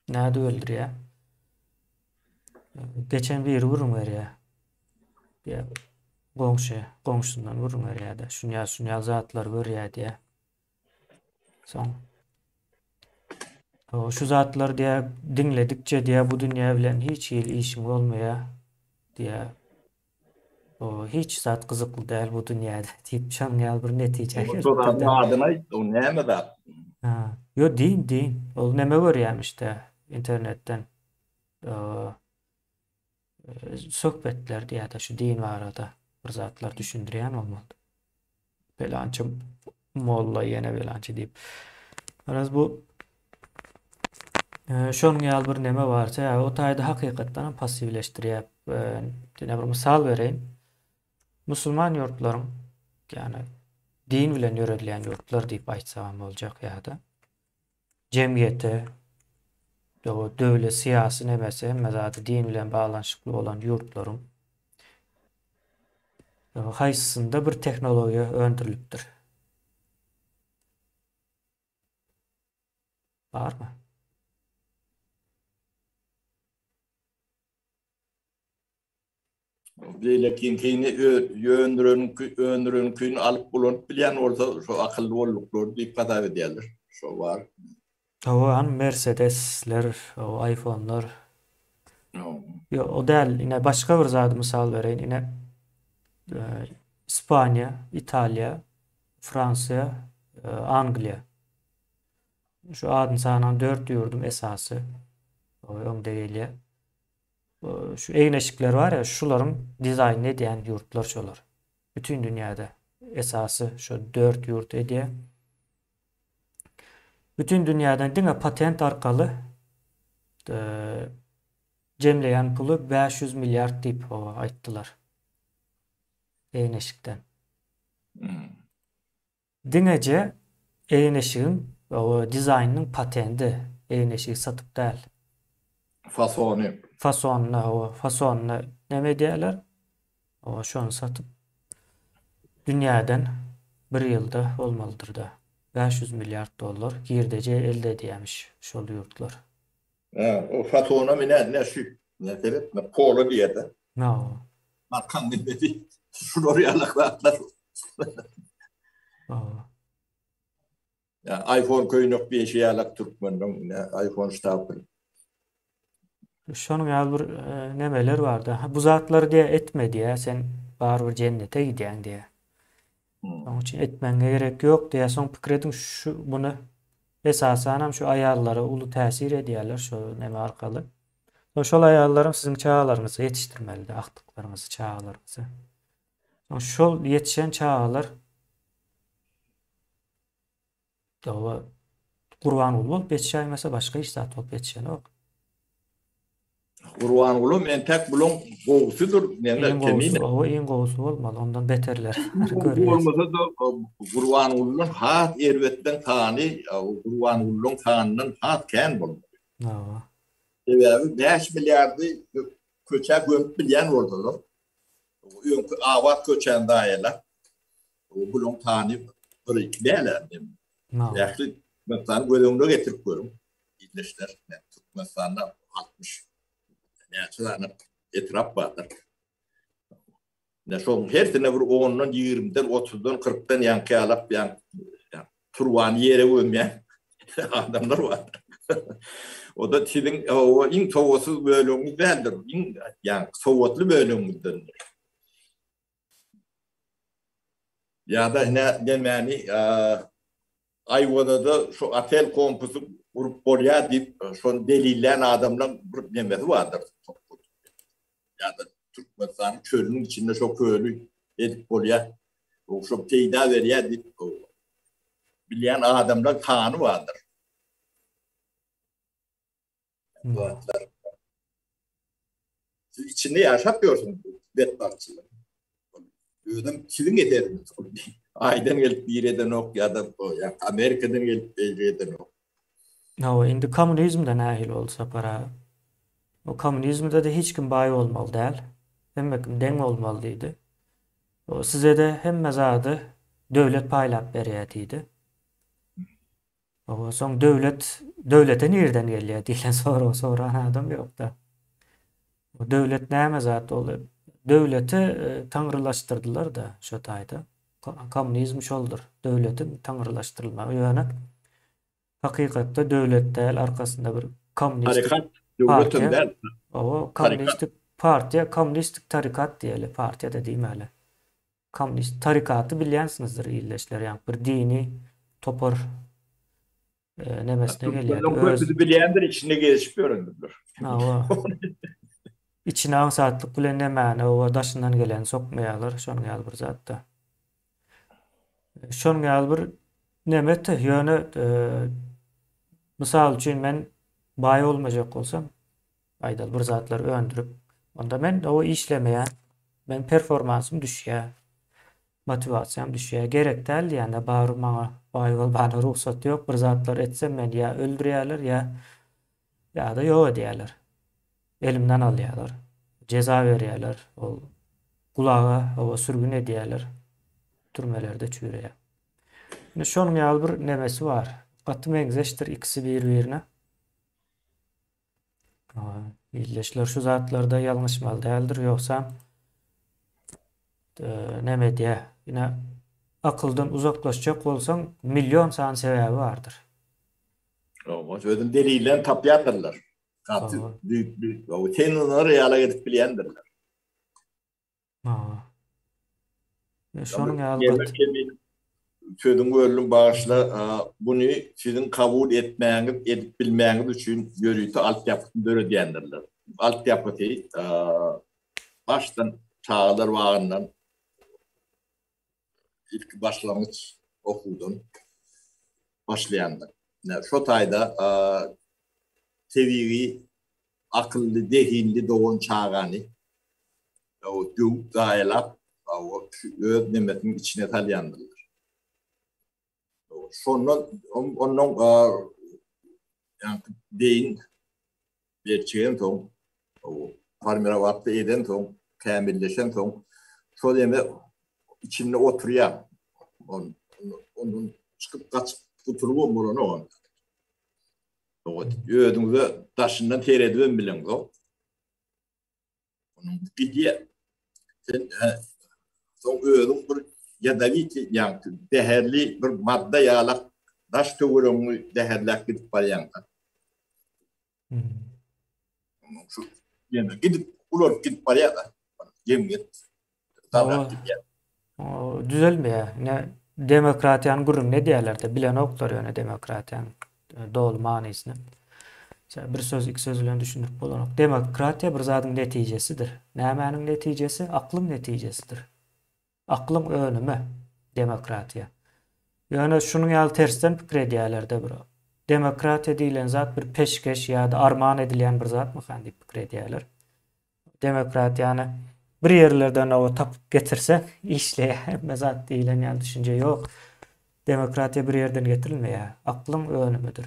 Nerede öldürüyor? Geçen bir vurun veriyor. Ya komşusundan vurun veriyor da. Şunyal zatlar veriyor diye. Son. Şu zatlar diye dinledikçe diye bu dünya bilen hiç iyi işim olmuyor diye. Hiç zat kızıklı değil bu dünyada deyip şanyal bir netice
O adına o neyme da?
Yo din. O neme görüyorum işte internetten. Sohbetler diye de şu din var da bir zatlar düşündüren olmadı. Belançı molla yine belançı deyip. Araz bu şonun yal bir neme varsa o tayda hakikaten pasivleştiriyor. Yine bir misal vereyim. Müslüman yurtların yani din bilen yönetilen yurtlar deyip aytsam olacak ya da cemiyete o devlet siyasi nemesi mezatı din bilen bağlanışıklı olan yurtların haysısında bir teknoloji öndürülüptür. Var mı?
Lekin kini öndürün alıp bulunup bilen orada şu akıllı oldukları dikkat ediyorlar. Şu var.
O an Mercedesler, o iPhone'lar.
No.
Yo, o değil. Yine başka bir zat misal vereyim. Yine e, İspanya, İtalya, Fransa, Anglia. Şu adın sanan 4 yurdum esası. O öňde şu eýneşikler var ya, şuların dizayn edýän yurtlar şolar. Bütün dünyada esası şu 4 yurt edýär. Bütün dünyadan diňe patent arkaly jemleýän puly 500 milliard diýip aýtdylar. Eýneşikden. Diňeje eýneşigiň o dizaynnyň patendi. Eýneşigi satyp däl. Fasonyna näme diýerler? O şonu satyp dünýäden bir ýylda bolmalydyr da. 500 milyard dollar girdeje elde edýärmiş şol ýurtlar.
O fatona ne şu ne sebep ne polo diýerde.
No.
Markan ne dedi? Şuraya alaklar. Ya iPhone köýnük bir şey alak Türkmen'den iPhone stapel.
Şonuň ýaly bir nemeler bardy. Bu zatlar diye etme diye sen barby cennete gidýän diye. Onun için etmenge gerek ýok diye soň pikir ediň şu bunu esasanam şu aýallara uly täsir edýärler şu neme arkaly. Şol aýallaryň siziň çağalaryňyzy ýetişdirmeli, akdyklaryňyzy, çağalaryňyzy. Şol ýetişen çağalar dawa Gurban bolup ýetişýärmese başga iş zat bolup ýetişen ok.
Gurban ulu men tek bulun gowsudur.
O en gowsy bolmaly, ondan beterler.
Olmasa da Gurban ulunun hat erwetden tany, Gurban ulunun tanynyň hat kän bolmaly.
No.
Sebebi 5 milyardy köçe gömüp bilýän boldular. Öňkü awat köçen daýalar. Bulun tany bir ikdeler.
No.
Ýakly mesela gözüňde getirip görüm. İlleşler mesela 60 ýaşlarny etrap bardyr. Ne şol hertine bir 10-dan 20-den 30-dan 40-dan ýanky alap turwan ýere gömýän adamlar bar. O da tiling o iň towasuz bölüňi beldir. Yani sowatly bölüňinden. Ya da ne demäni aýwada da şu atel kompusy gurup bolýar diýip şonu delillen adamlar bir nemesi bardyr. Ya da Türkmenistan çölünün içinde çok köylü edip bolýar. O şop teýda berýär diýip bilýän adamlar tany bardyr. Siz içinde yaşapıyorsunuz bedbahtçılık. Ödüm sizin yeteriniz. Aydan gelip bir yerden ok ya da Amerika'dan gelip bir yerden ok.
No, indi komünizmden nähil bolsa para. O komünizmde de hiç kim baý bolmaly däl. Hemme kim deň bolmaly diýdi. O size de hemme zady döwlet paýlap berýär diýdi. O soň döwlete nerden gelýär diýlen soran adam ýok da. O döwlet näme zat ol? Döwleti taňrylaşdyrdylar da şo taýda. Komünizm şoldur. Döwletin taňrylaşdyrylmagy ýöne. Hakykatda döwlet däl, arkasynda bir komünist
Döwletinden
o komünistik partiýa, komünistik tarikat diýeli, partiýa da diýmeli. Komünist tarikaty bilýänsinizdir illeşler, ýani bir dini topar nemesine gelýär.
Özü bilýändir, içinde gezip göründir.
İçine ansatlyk bilen nämäni o daşyndan gelen sokmaýarlar, şonuň ýaly bir zatda. Şonuň ýaly bir nemeti ýöne misal üçin men baý bolmajak bolsam, aýdal bir zatlar öndürüp, onda men o işlemeýän, men performansym düşýär, motivasiýam düşýär. Gerek däl ýani bary maňa baý bolmana ruhsat ýok. Bir zatlar etsem men ýa öldürýärler ýa-da ýok edýärler. Elimden alýarlar. Ceza berýärler. Ol kulaga o sürgün edýärler. Türmelerde çüýreýär. Şonuň ýaly bir nemesi bar. Gatym eňzeşdir ikisi bir-birine. Illeşler şu zatlarda ýalňyşmaly däldir ýoksa näme diýe? Ýine akyldan uzaklaşjak bolsaň million san sebäbi bardyr.
O sözün deliller tapýardyrlar. Gaty
Aa.
büyük o tenonları ýala gedip bilýändirler.
Şonuň
Gelmek
algat.
kemi sözün görülüm bağışla bunu sizin kabul etmeğiniz, edip bilmeğiniz üçün görüntü altyapısını dörü diyendirler. Altyapısı baştan çağlar bağından ilk başlangıç okudun başlayanlar. Şu tayda tevivi akıllı, dehinli doğun çağani o dük dayalap o öğretmenin içine talyandılar. Onun yani deyin gerçeğin ton o farmera vattı eden ton kamilleşen ton şol deme içinde oturuyor. Onun çıkıp kaçıp oturup onu on. O ödümüzü taşından terediğim bilen o. Onun gidiyor. Sen son ödüm bir ya da ki yani değerli bir madde yağlak taş tögürümü değerlak gidip baryan. Şu yani gidip ulor gidip baryan da. Yemget. Tabrak gidiyor.
Düzelmeýär. Ne demokratiýany gurrun ne diýerler bilen oklar ýöne demokratiýany dol manysyny. Bir söz iki söz bilen düşünüp bolanok. Demokratiýa bir zadyň netijesidir. Nämäniň netijesi? Aklyň netijesidir. Aklyň önüme demokratiýa. Ýöne şunuň ýaly tersten pikir edýärler-de bir. Demokratiýa diýilen zat bir peşkeş ýa-da arman edilýän bir zatmy kan diýip pikir edýärler. Demokratiýany bir yerlerden o tapıp getirse işleýär zat diýilen ýaly düşünje ýok. Demokratiýa bir yerden getirilmeýär. Aklyň önümedir.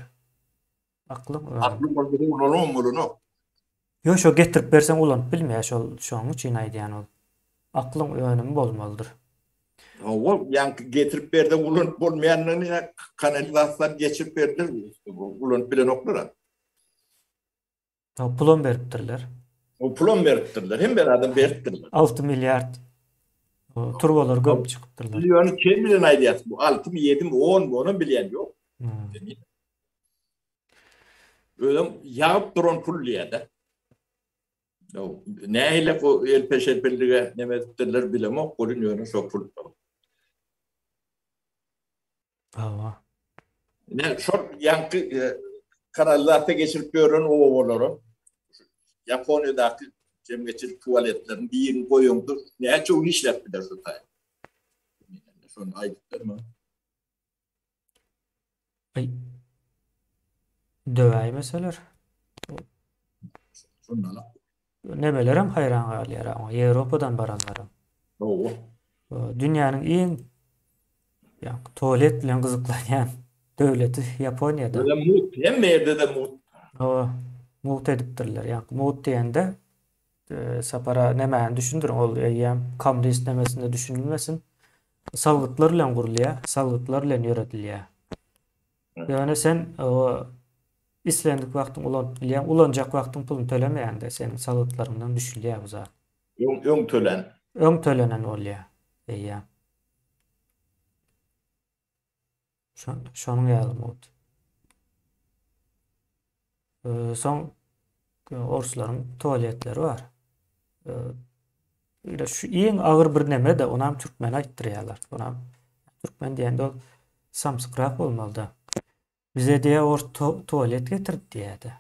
Aklyň önüme.
Aklım oldu ulunu.
Yo şo getirip bersen ulanyp bilmeýär şoň üçin aýdýan ol. Aklyň önümi bolmalydyr.
O yani getirip berden ulanıp bolmayanlygyny kanalizasiýan geçirip berdiler. Ulanıp bilen oklara.
Pulon beripdirler.
O pulon beripdirler. Hem bir adam beripdirler.
6 milyard turbalar göp çykypdyrlar.
Milyonu kim bilen aýdýar? Bu 6 mi 7 mi 10 mi onu bilýän ýok. Ödüm ýagyp duran pul diýär. Nähile o el peşerpellige nemedipdirler bilemok, görünýär şo pul. Ne şol ýanky kanallarda geçirip gören o oğulları. Japonya'daki cemiyetçilik tuvaletlerini bir yerin koyuyordu. Ne çok işlep bir de şu tay. Şunu aydıklar mı?
Döväý meseler.
Şundan.
Nemelerem hayran galýar ama Ýewropadan baranlarym.
Oo.
Dünýäniň iň tuvalet bilen gyzyklanýan döwleti Ýaponiýada.
Böyle mut, hem merde de mut.
Mut edipdirler. Yani mut diýende sapara nämäni düşündürün ol ýa komünist nämesinde düşünilmesin. Salgytlar bilen gurulýar, salgytlar bilen ýöretilýär. Yani sen o islendik wagtyň ulanjak wagtyň pulunu tölemeýände senin salgytlaryňdan düşülýär bu zat.
Öň tölen.
Öň tölenen bolýar. Eýýär. Şonuň ýaly mut. Soň orslaryň tualetleri bar. Şu iň agyr bir neme de onam türkmen aýtdyrýarlar. Onam türkmen diýende ol samsykrap bolmaly. Bize diye tuvalet getirip diýdi.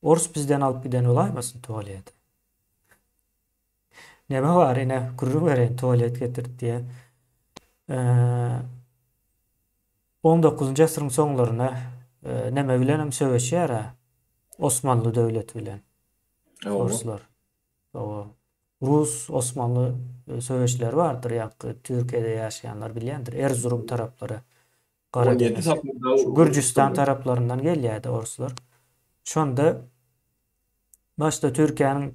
Ors bizden alıp giden olaýmasyn tuvalet. Neme var ine gurur veren tuvalet getirip diye. 19. asryň soňlaryna neme bilen hem söweşýär Osmanlı döwleti bilen. Orslar. O Rus Osmanlı söweşleri bardyr ýa-da Türkiýede ýaşaýanlar bilýändir. Erzurum taraplary. Karadeniz, Gürcistan taraplarından gelýärdi orslar. Şonda başda Türkiýanyň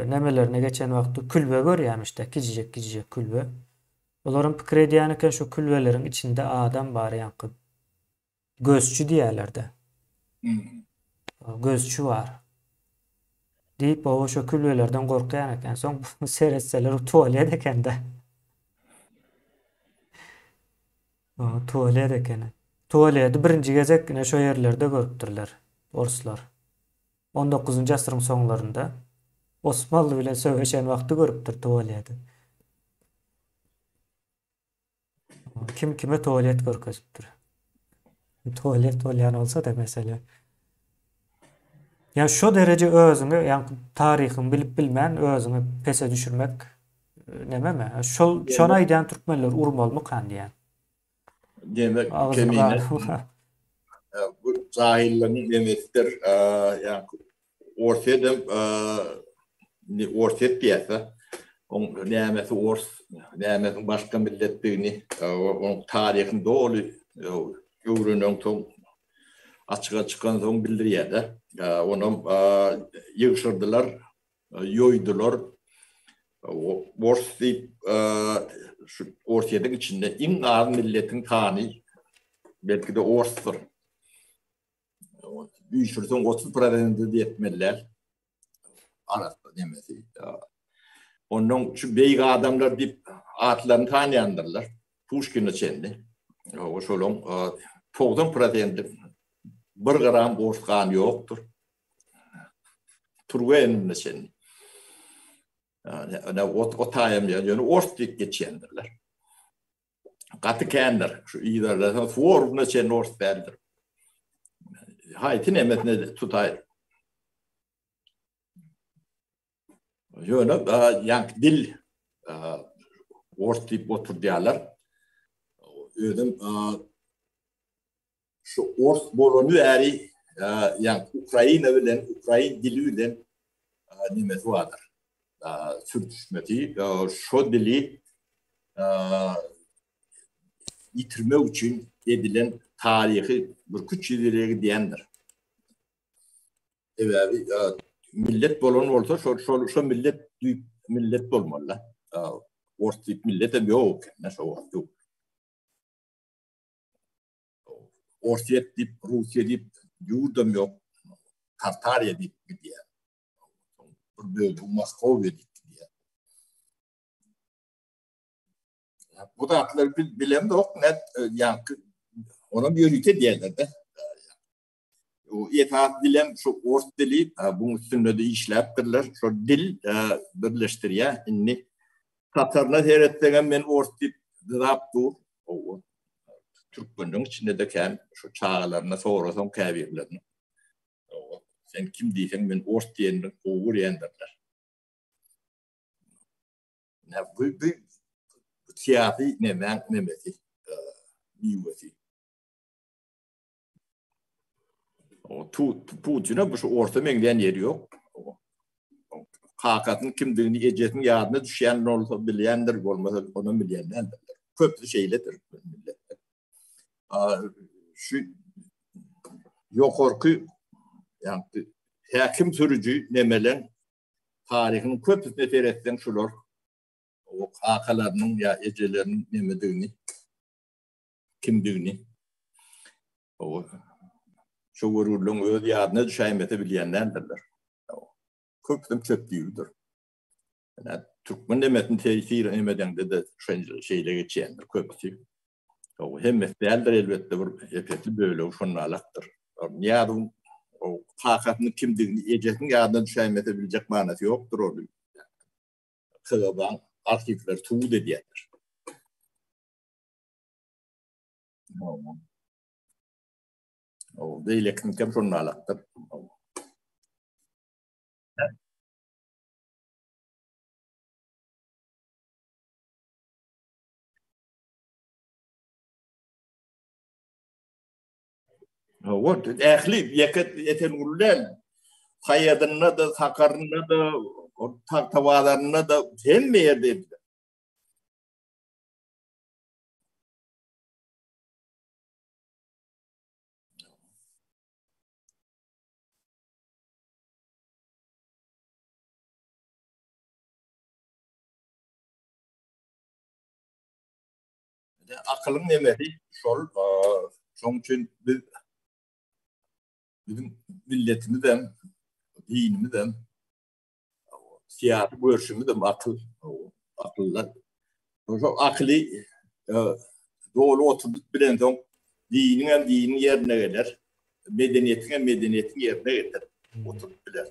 nemelerine geçen wagtda külbe görýärmişde, kicicek külbe. Olaryň pikir edýänken şu külbeleriň içinde adam bar ýankı Gözçü diýerler-de.
Hmm.
Gözçü var. Diýip o şo külbelerden gorkýan eken. Soň seretseler tuvalet ekende. Tuvalet ekeni. Tuvaleti birinji gezekine şo ýerlerde görüpdirler. Orslar. 19-njy asyryň soňlarynda Osmanlı bilen söwüşen wagty görüpdir tuvaleti. Kim kime tuvalet görkezipdir. Tuvalet bolýan bolsa da mesele. Ya şo derece özüňi, ýani taryhyny bilip bilmän özüňi pese düşürmek nememe? Şona aýdan türkmenler urmalmy kan diýen.
Demek
Ağzını
kemine
gağırma.
bu zahirlerin demektir. Yani ortada ortada diyese on nämesi nämesi başka milletlerini on tarihini doğru öwrenen ton açığa çıkan soň bildirýärler. Onu ýygşyrdylar, ýoýdular. Ors diýip şu ortadyň içinde iň az milletin kany belki de Ors'tur. Büyüşürsen 30% diýetmeler. Arasda demesi. Onun şu beýik adamlar diýip atlaryny tanýandyrlar. Pushkin'i çendi. O şolong 90% bir gram Ors kany ýokdur. Turgen'ni çendi. Yani o taýym ýa-ni Ors diýip geçýändirler. Gaty kändir. Şu ýerlerden forumna çendi Ors berdir. Haytin emetine tutayır. Ýöne ýanky dil Ors diýip oturýarlar. Özüm şu Ors bolany äri ýanky Ukraina bilen Ukrain dili bilen nimesi bardyr. Sürtüşmedi. Şo dili yitirmek üçin edilen tarihi bir küç ýerlere diýendir. Millet bolan bolsa şo millet bolmaly. Ors diýip millet hem ýok. Näşe ýok. Orsiýet diýip, Russiýa diýip ýurdam ýok. Tartariýa diýip diýär. Bu Moskowia diýip diýär. Bu da atlar bilem de ok net ýanky ona ýörüte diýerler-de. O ýetat dilem şu Ors dili buň üstünde de işläpdirler. Şo dil birleşdirýär. Inni Tatarna seyretdigen men Ors diýip dapdur. O Türkmeniň içinde de kän şu çağalaryna sorasaň käbirlerini. Sen kim diýsen men Ors diýendim, ogur ýendirler. Bu siyasi nemesi ýüwesi. O Putin'e bu orta meňden ýeri ýok. Hakatyň kimdigini ejetiniň ýadyna düşýän bolsa bilýändir, bolmasa onu bilýändir. Köpli şeýledir milletler. Şu ýokarky ýanky häkim sürüji nemelen taryhyny köpüne teretden şular o hakalarynyň ýa ejeleriniň nemedigini kimdigini o şu gururluň öz ýadyna düşäýmete bilýänlerdir. Köpüm çöpdüýüdür. Yani Türkmen demetin tesir emedende de şeýle geçýändir köpüsi. O hemmet däldir elbetde bir epetli böyle şonda alakdyr. Ýa-da o hakatyny kimdigini ejetiniň ýadyna düşäýmete biljek manasy ýokdur ol. Kılaban arşivler tuğ dediýär. O beýlekden kim şonda alakdyr. O ähli ýeken ullal haýadyna da sakaryna da o tawalaryna da hemme ýerde. Akylyň nemesi şol Şoň üçin bizim milletimiz hem, dinimiz hem, siyasi görüşümüz hem akıllar. Şo akly doğru oturduk bilen soň dinin yerine gelir. Medeniyetin yerine gelir. Oturup biler.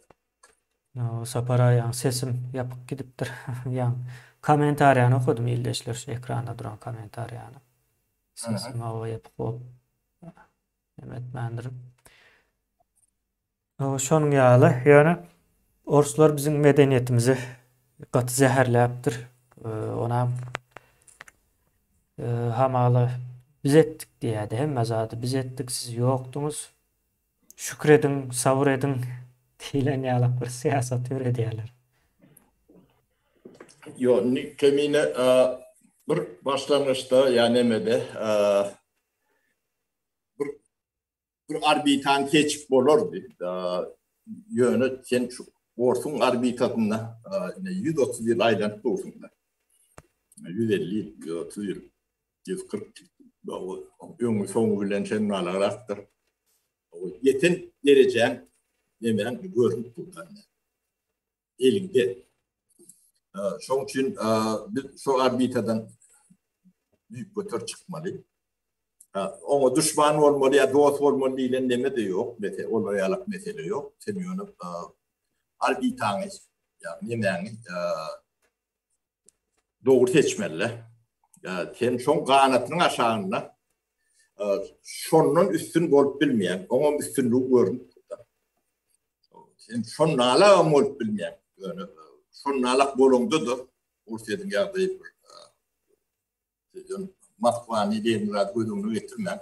Sapara ýa sesim ýapyk gidipdir. Ýa kommentariýany okudum ildeşler şu ekranda duran kommentariýany. Sesim ýapyk bolup etmändirim. Şonuň ýaly ýöne oruslar biziň medeniýetimizi gaty zäherläpdir. Ona hamaly biz etdik diýädi. Hemme zady biz etdik, siz ýokduňuz. Şükredin, sabır edin diýilen ýaly bir siýasat öwredýärler.
Yo, kemine bir başlangıçta yani emede bir arbitan keçip bolurdu. Yönü sen orsun arbitatına 130 yıl aylanıp dursunlar. 150 yıl, 130 yıl, 140 yıl. Ömür sonu bilen senin alaraktır. Yetin dereceğin hemen görünüp buradan. Elinde. Şoň üçin biz şu arbitadan büyük götür çıkmalı. Oňa düşman bolmaly ýa dost bolmaly diýilen neme de ýok. Olaýalyk mesele ýok. Sen ýöne arbitaňyz ýa nemäňi dogry seçmeli. Sen şoň ganatynyň aşagyna şondan üstün bolup bilmeýän, oňa üstünlük görünüp durýar. Sen şonala bolup bilmeýän. Şonalak bolundudur. Ursiýetin ýagdaýy bir Moskvany diýen goýdugyny getirmän.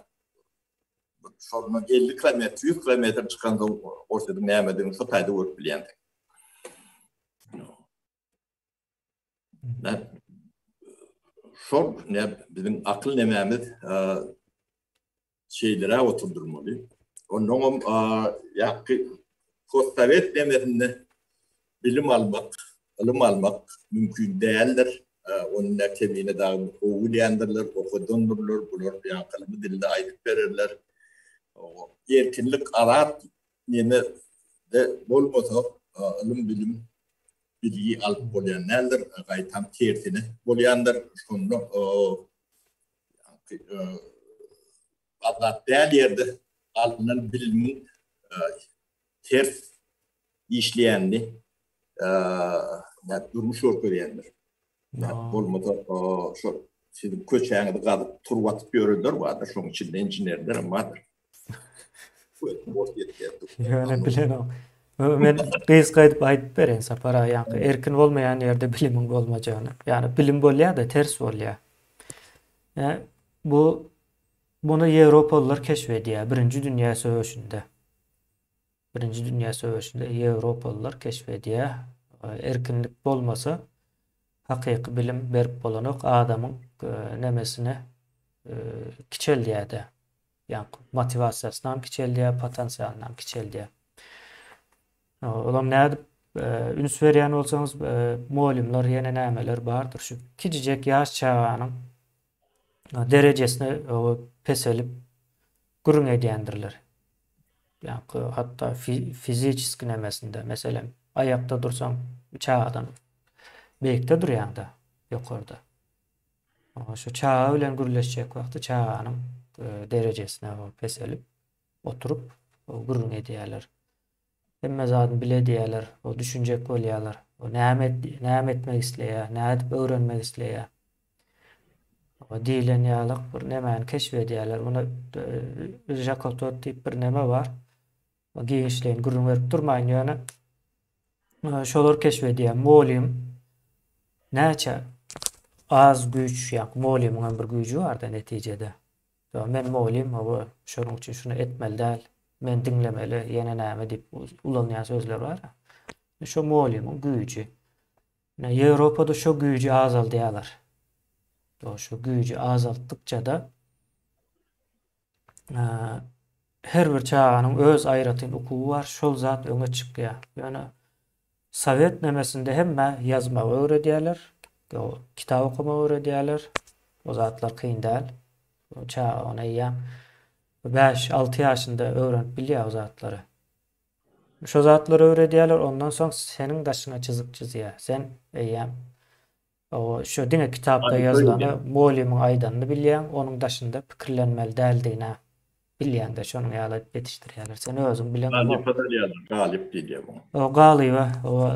Şondan 50 kilometr, 100 kilometr çykanda Ursiýetin näme şu taýda görüp bilýän. Şol ne bizim akıl nemämiz şeylere oturdurmaly. Onuň ýa-ki Sovet demesinde bilim almak mümkün değildir. Onun akabine daha oğulayanlarlar, okudundurlar, bular yankılımı dilde aytıp verirler. Erkinlik arat yine de bolmasa ilim bilim bilgi alıp bolyanlardır. Gayet tam tersine bolyanlar. Şunu azat değer yerde alınan bilimin ters işleyenli durmuş görýändir. Bolmasa şu sizin köçäňizi gadyp turup atyp ýörelder bardyr. Şoň içinde injinerler bardyr.
Ýöne bilen men gys gaýdyp aýdyp beren sapara ýa erkin bolmaýan ýerde bilimiň bolmajagyny. Ýani bilim bolýar-da ters bolýar. Bunu Ýewropalılar keşfedýär. Birinji Dünýä söwüşinde. Birinji Dünýä söwüşinde Ýewropalılar keşfedýär. Erkinlik bolmasa hakyky bilim berip bolanok adamyň nemesine kiçeldýär. Ýani motivasiýasyny kiçeldýär, potensialyny kiçeldýär. Olam näde üns berýän bolsaňyz muallimler ýene nämeler bardyr. Şu kiçijek ýaş çağanyň derejesini peselip gurun edýändirler. Yani hatta fizik nemesinde mesela ayakta dursan çağdan beýikde durýanda ýokarda. Şu çağa bilen gürleşjek wagty çağanyň derejesine peselip oturup gurun edýärler. Hemme zadyny biledýärler, o düşünjek bolýarlar. O näme etmek isleýär, näde öwrenmek isleýär. O diýilen ýalyk bir nemäni keşfedýärler. Ona Jakotot diýip bir neme bar. O giňişleýin gurrun berip durmaýyn ýöne. Şolar keşfedýär. Molim näçe az güç ýa molimiň bir güýji bar-da netijede. Men molim şonuň üçin şunu etmeli däl. Men dinlemeli, ýene näme diýip ulanýan sözler bar. Şo molimiň güýji. Ýewropada şo güýji azaldyýarlar. Şu güýji azaltdykça da her bir çağanyň öz aýratyn ukuwy bar, şol zat öňe çykýar. Ýani Sovet nemesinde hemme yazmagy öwredýärler, kitap okumagy öwredýärler. O zatlar kyn däl. O çağa ona ýa 5-6 yaşında öğrenip biliyor o zatları. Şu zatları öğrediyorlar, ondan sonra senin başına çizik çiziyor. Sen eyyem o şu dine kitapta
Hani böyle
yazılanı Muallim'in aydanını biliyorsun, onun dışında fikirlenmeli değildiğine biliyorsun da şunu alıp yetiştiriyorlar. Sen özün bilen
galip
bu.
kadar yazar. Galip değil ya bu.
O galiba o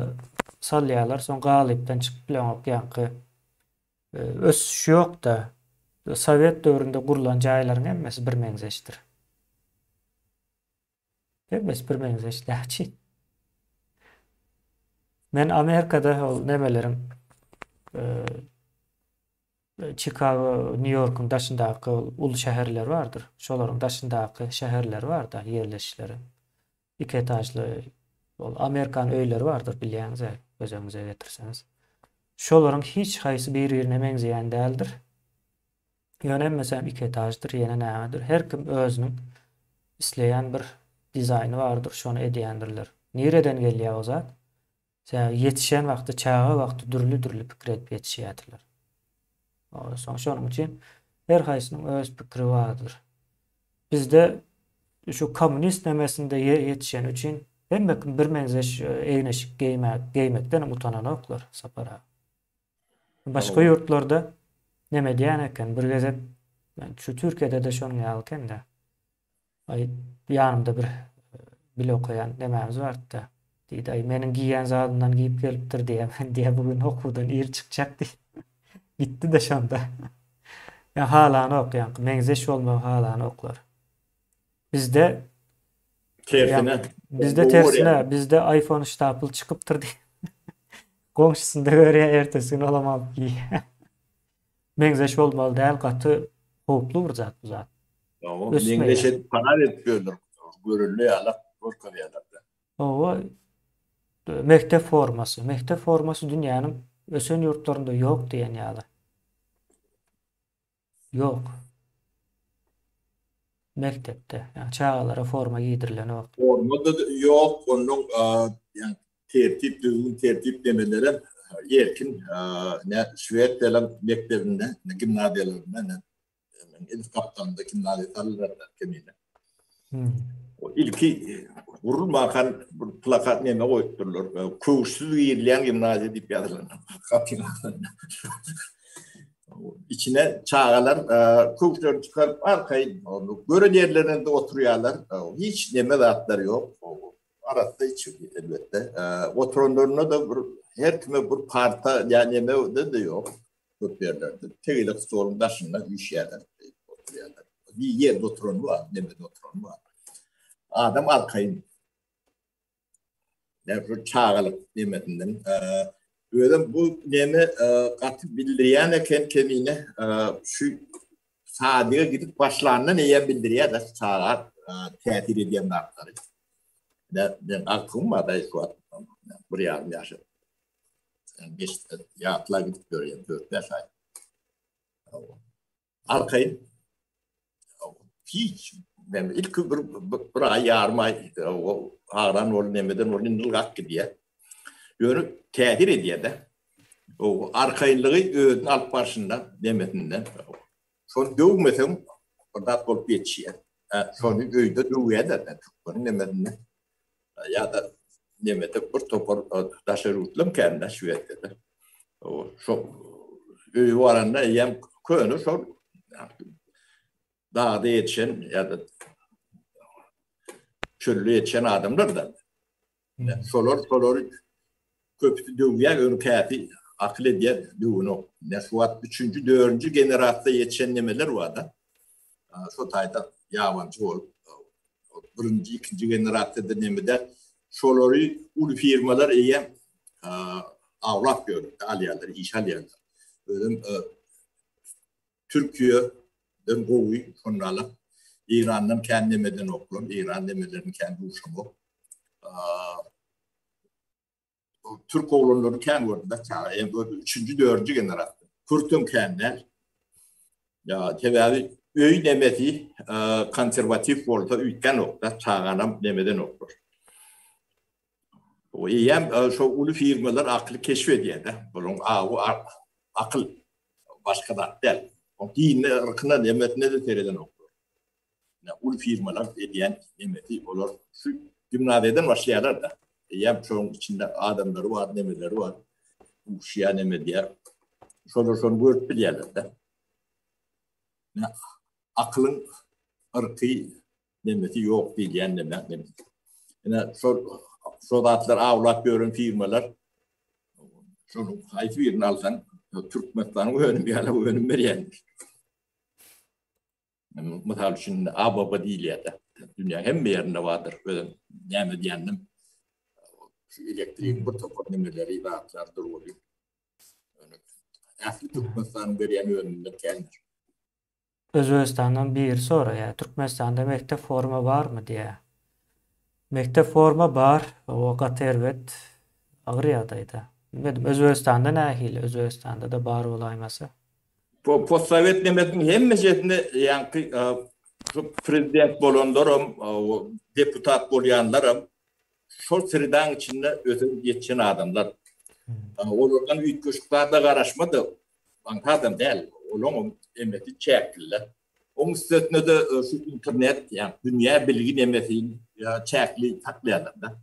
salyalar son galipten çıkıp bilen o yankı ösüş yok da Sovet dövründe kurulan cayların emmesi bir menzeştir. Emmesi bir menzeştir. Men Amerika'da o nemelerin Chicago, New York'un daşındaky ulu şäherler vardır. Şolaryň daşındaky şäherler var da yerleşikleri. İki etajlı Amerikan öýleri vardır bilýäňiz, gözüňize getirseniz. Şolaryň hiç haýsy bir-birine meňzeýän däldir. Ýöne mesem iki etajdyr, ýene nämedir. Her kim özüniň isleýän bir dizaýny bardyr, şonu edýändirler. Nereden gelýär o zat? Yetişen wagty, çağa wagty dürli pikir edip yetişýärler. Şonuň üçin her haýsynyň öz pikiri bardyr. Bizde şu komünist nemesinde yetişen üçin hemmekim bir menzeş eýneşik giymekden utananoklar sapara. Başga ýurtlarda neme diýen eken bir gezep şu Türkiýede de şonuň ýalyken de ay ýanymda bir bile okuyan nememiz bardy da. Diýdi ay meniň giýen zadymdan giýip gelipdir diýe bugün okudan ir çykjak diýdi. Gitti de şonda. Ya halany okuyan, meňzeş bolmagy halany oklar. Bizde
Tersine.
bizde tersine, bizde iPhone stapl çıkıptır diýip goňşusunda görýär ertesi gün olamam ki. Meňzeş bolmaly däl, gaty howplu bir zat bu zat.
Tamam. Mengeşe parar etmiyorlar. Görünlü yalak, korkar yalak.
O mektep forması. Mektep forması dünýäniň ösen ýurtlarynda ýok diýen ýaly. Yok. Mektepte. Yani çağalara forma giydirilen o.
Orada da yok. Onun yani tertip demeleri erkin ne Şuvet delen mektebinde ne gimnaziyalarında ne ilk kaptanında gimnaziyalarında kemine. O ilki vurulmakan plakat neme koyutturlar. Kuşsuz giyirilen gimnaziya deyip yazılan. Kaptanlarında. İçine çağalar kuşları çıkarıp arkayı göre yerlerinde oturuyorlar. Hiç neme rahatları yok. Arada içiyor elbette. Oturanlarına da her kime bir parta yani neme de yok. Çok yerlerde. Tegelik sorun başında üç yerler oturuyorlar. Bir yerde oturan var, neme de oturan var. Adam arkayı çağalık demedinden öyle bu neme katı bildiriyen eken kemine şu sadığa gidip başlarına neye bildiriyor da çağlar tehdit ediyen nartları. Ben aklım var da şu an buraya yaşadım. Geç yatla gidip görüyorum 4-5 ay. Arkayı hiç ben ilk bir ay yarım ay o ağran ol nemeden ol nılgak gidiyor. Yönü tehdit ediyor da. O arkayınlığı öğüdün alt başından demetinden. Son dövmesem orada olup geçiyor. Sonu öğüde dövüyor da. Onu demetinden. Ya da demete bir topar taşır utlum kendine şüvette de. Şu öğü varanda yem köyünü son dağda yetişen ya da çöllü yetişen adamlar da. Solar köpütü dövüyen ön kâfi akıl ediyen dövünü. Nesvat 3. 4. generatta yetişen nemeler var da. Şu tayda yabancı olup 1. 2. generatta da nemede şoları ulu firmalar eğen avlak görür. Aliyalar, iş aliyalar. Böyle Türkiye'den kovuyu onlarla İran'dan kendi nemeden okulum. İran nemelerini kendi uçumu. Türk oğlanları kendi orada çağırıyor. Böyle 3. 4. generasyon. Kurtum kendiler. Ya tevavi öy demeti konservatif olsa ülken nokta çağıran demeden olur. O iyem şu ulu firmalar aklı keşfediyor da. Bunun akıl başka da değil. O dini ırkına demetine de tereden olur. ul firmalar ediyen nemeti olur. Şu gimnaziyeden başlayalar da. Yem çoğun içinde adamları var, nemeleri var. Uşya neme diye. Şonu görüp biliyorlar da. Aklın ırkı nemeti yok değil yani nemeti. Yani şu datlar avlat görün firmalar. Şunu hayfi birini alsan Türkmenistan'ın önüm bir hala önüm veriyendir. Mesela şimdi ababa değil ya da dünya hem bir yerinde vardır. Yani diyelim şu elektriğin bu toponomeleri rahatlardır oluyor. Asli Türkmenistan'ın veriyeni önünde kendir.
Özbekistan'dan bir yıl sonra ya Türkmenistan'da mektep forma var mı diye. Mektep forma var. O Gatervet Ağrı'daydı. Bilmedim. Özbekistan'da nahil. Özbekistan'da da bar olayması.
Postsovet nemetin hem meselesinde yani prezident bolonlarım, deputat bolyanlarım şu sırdan içinde özel geçen adamlar. Onlardan büyük köşklarda karışmadı. Adam değil. Onun emeti çektiler. Onun üstüne de şu internet yani dünya bilgi emetiğini çekli taklayanlar da.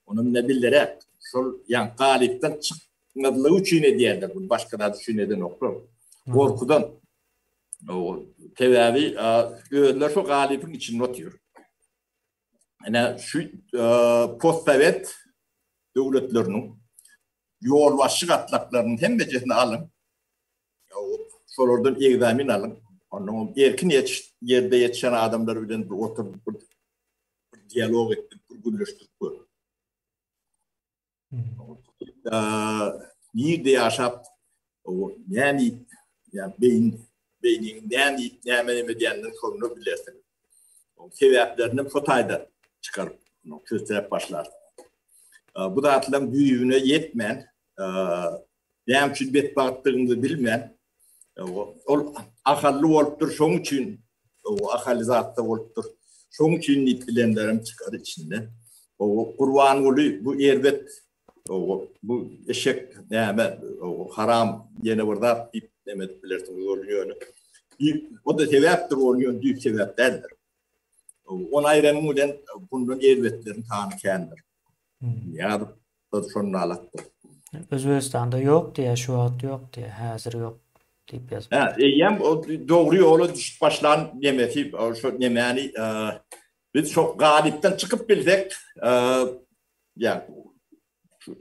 Onun ne bildirek şu yani galipten çıkmadığı için ne diyorlar. Başka da düşüneden okurum. Korkudan o tedavi öğüller şu galipin içinde oturuyor. Yani şu postsovet devletlerinin yol başlık atlaklarının hem becesini alın. Sorulardan egzamin alın. Onun erkin yerde yetişen adamlar bilen bir oturup bir diyalog ettik, bir gülleştik. Yerde yaşap yani beynin yani diyenlerin sorunu bilirsin. Sebeplerini fotayda çıkarıp çözerek başlar. Bu da atılan büyüğüne yetmeyen, neyem için betbattığını bilmeyen, akıllı oluptur, şonun için akıllı zatta oluptur, şonun için bilenlerim çıkar içinde. Kurban oluyor, bu erbet, bu eşek, haram, yine burada demet bilirsiniz oluyor. O da sebeptir oluyor, büyük sebeplerdir. On ayrımıyla bunun erbetlerin tanı kendidir. Ya da şunun alaktır.
Özbekistan'da yok diye, şu an yok diye, hazır yok deyip yazmış.
Yani doğru yola düşüp başlayan yemeti, yani biz çok galipten çıkıp bilsek, yani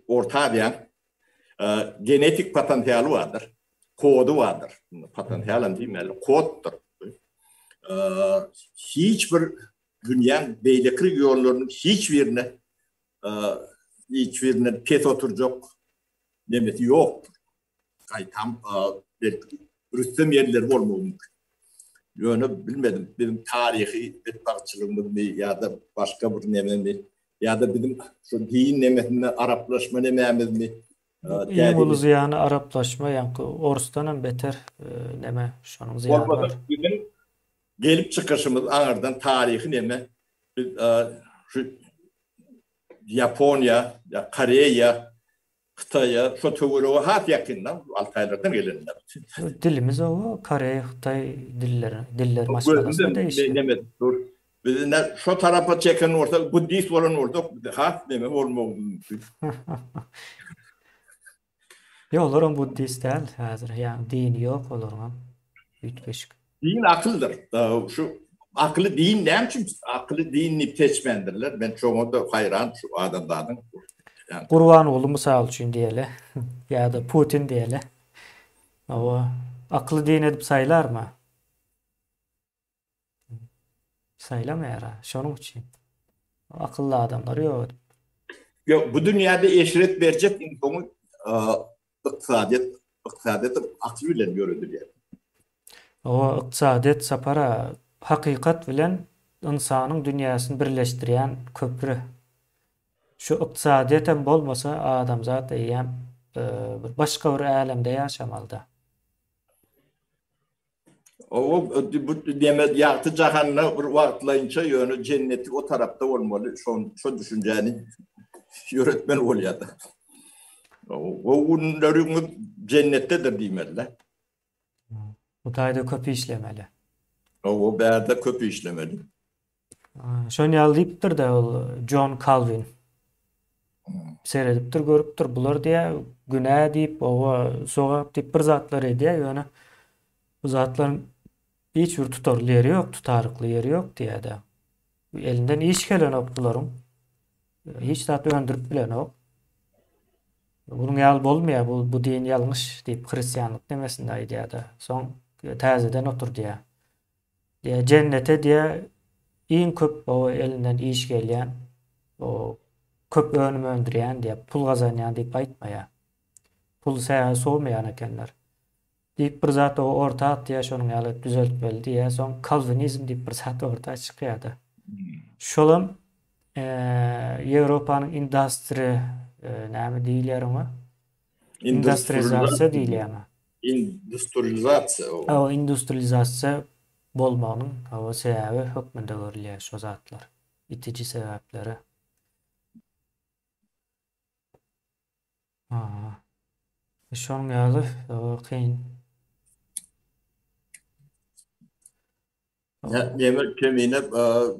orta diyen genetik potansiyeli vardır, kodu vardır. Potansiyelin değil mi? Koddur. Hiçbir dünyanın beylikli yollarının hiçbirine pes oturacak demeti yoktur. Tam Rüstem yerleri olmalı mümkün. Yani bilmedim, benim tarihi betbakçılığımız mı ya da başka bir nememi ya da bizim şu din nemetinde Araplaşma nememiz mi?
İyimulu ziyanı Araplaşma yani Oruç'tan beter neme şunun ziyanı var.
Bizim gelip çıkışımız anardan tarihi neme şu Japonya, Kore'ye, Xitay'a, şu tövürü hat yakından Altaylardan gelenler.
Dilimiz o Kore, Xitay diller maşgalasına değişti.
Biz şu tarafa çeken orta, Budist olan orta, hat neme olmalı mümkün.
Ya olurum Budist değil hazır. Yani dini yok olurum. Ütkeşik.
Din akıldır. Şu akıllı din ne için akıllı dinini seçmendirler. Ben çoğuna da hayran şu adamlardan.
Yani. Kurvanoğlu misal için diyele ya da Putin diyele. O akıllı din edip sayılar mı? Sayılamıyor. Şunun için. Akıllı adamlar yok.
Yok bu dünyada eşret verecek insanın iktisadet aklı bilen görülür yani.
O iktisadet sapara hakikat bilen insanın dünyasını birleştiren köprü. Şu iktisadiyeten bolmasa adam zaten başka bir alemde yaşamalı.
O bu demet yaktı cahannı bir vaktlayınca yönü cenneti o tarafta olmalı. Şu düşünceni yönetmen oluyor da. O onların cennettedir diyemediler.
Bu tayda köpü işlemeli.
O berde köpü işlemeli.
Şonu ýalypdyr da ol John Calvin. Seyredipdir, görüpdir. Bular diýe günä diýip, owa sogap diýip bir zatlar edýär. Ýöne bu zatlaryň hiç bir tutarly ýeri ýok, tutarykly ýeri ýok diýär-de. Elinden iş gelen ok bularyň. Hiç zat öndürüp bilen ok. Bunun ýaly bolmaýar, bu din ýalňyş diýip hristiýanlyk demesinde aýdýar-da. Soň täzeden otur diýär. Diýär cennete diýär iň köp o elinden iş gelýän, o köp önüm öndürýän diýip pul gazanýan diýip aýtmaýar. Pul sähä soğmaýan ekenler. Diýip bir zat o orta atýar, şonuň ýaly düzeltmeli diýär. Soň kalvinizm diýip bir zat orta çykýar-da. Şolam Ýewropanyň industry näme diýilýär ona? Industrializasiýa diýilýär.
Industrializasiýa.
O industrializasiýa bolmagynyň o sebäbi hökmünde görülýär şo zatlar. İtici sebäpleri. Şonuň ýaly kyn.
Demir kemine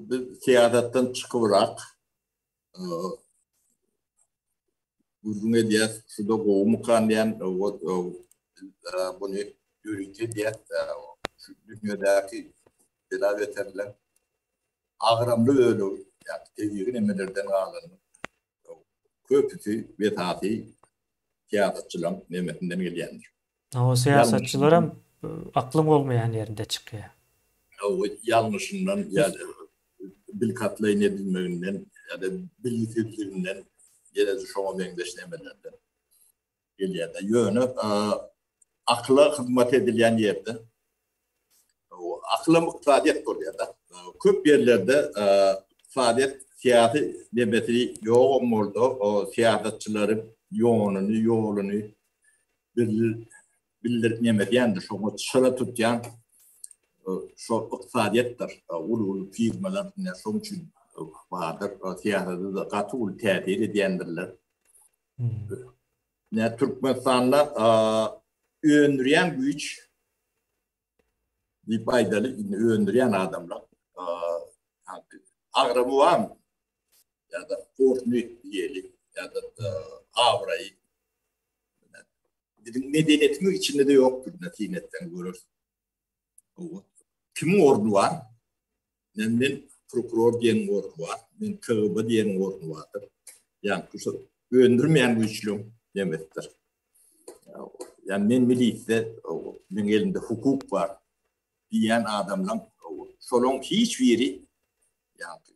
biz siýasatdan çykyrak Gurgunge diýär, şuda gowmukan diýen bunu ýürüýte diýär, şu dünýädäki belaweterler agramly öldü, ýa-da tegiri nemelerden galan. Köpüsi wetaty siýasatçylar nemetinden gelýändir.
O siýasatçylar hem aklyň bolmaýan ýerinde çykýar.
O ýalňyşyndan ýa-da bilkatlaýyn edilmeginden ýa-da bilgisizliginden ýa-da şoňa beňdeş nemelerden gelýär-de. Ýöne akla hyzmat edilýän ýerde o akla faadiýet bolýar-da. Köp ýerlerde faadiýet siýasy demetri ýok boldy. O siýasatçylaryň ýoluny bildirip nemedýändir. Şoňa çyra tutýan şo iqtisadiýetdir. Ulu firmalar ne şoň üçin bardyr siýasatda gaty täsir edýändirler. Ne Türkmenistanda öndürýän güýç diýip aýdaly öndürýän adamlar agramy barmy? Ýa-da portny diýeli, ýa-da awraý. Medeniýetiň içinde de ýokdur netinetten görür. Kim ordu var? Men prokuror diýen ordu var. Men KGB diýen ordu vardyr. Ýani şu öndürmeýän güýçlüň demekdir. Ýani men milisiýe, men elimde hukuk var diýen adamlar şolaň hiç biri ýani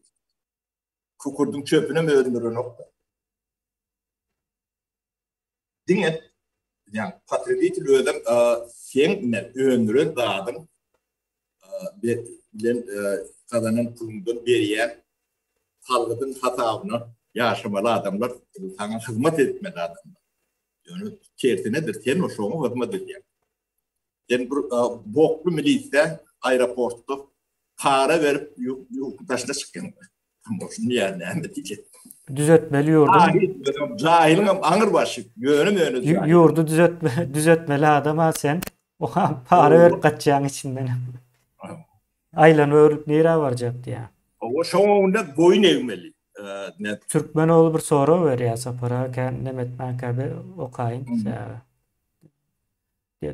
kukurdyň çöpüne öldürýän nokta. Diňet ýani patriotik ödem sen öndüren adam bilen kazanan pulundan berýän halgydyň hatabyny ýaşamaly adamlar sana hyzmat etmeli adamlar. Ýöne çertinedir, sen o şoňa hyzmat edýän. Sen bir boklu milisiýa aeroportda para berip ýurtdaşda çykýan. Boşun ýerine näme diýje.
Düzeltmeli ýurdu.
Jahilim aňyr başı, ýöne
ýurdu düzeltmeli adama sen o para berip gaçýan içinden. Aylan örüp nere varjak diýär.
O şoňda boyun egmeli.
Türkmen ol bir soru berýär sapara nemetmen kabe okaýyn.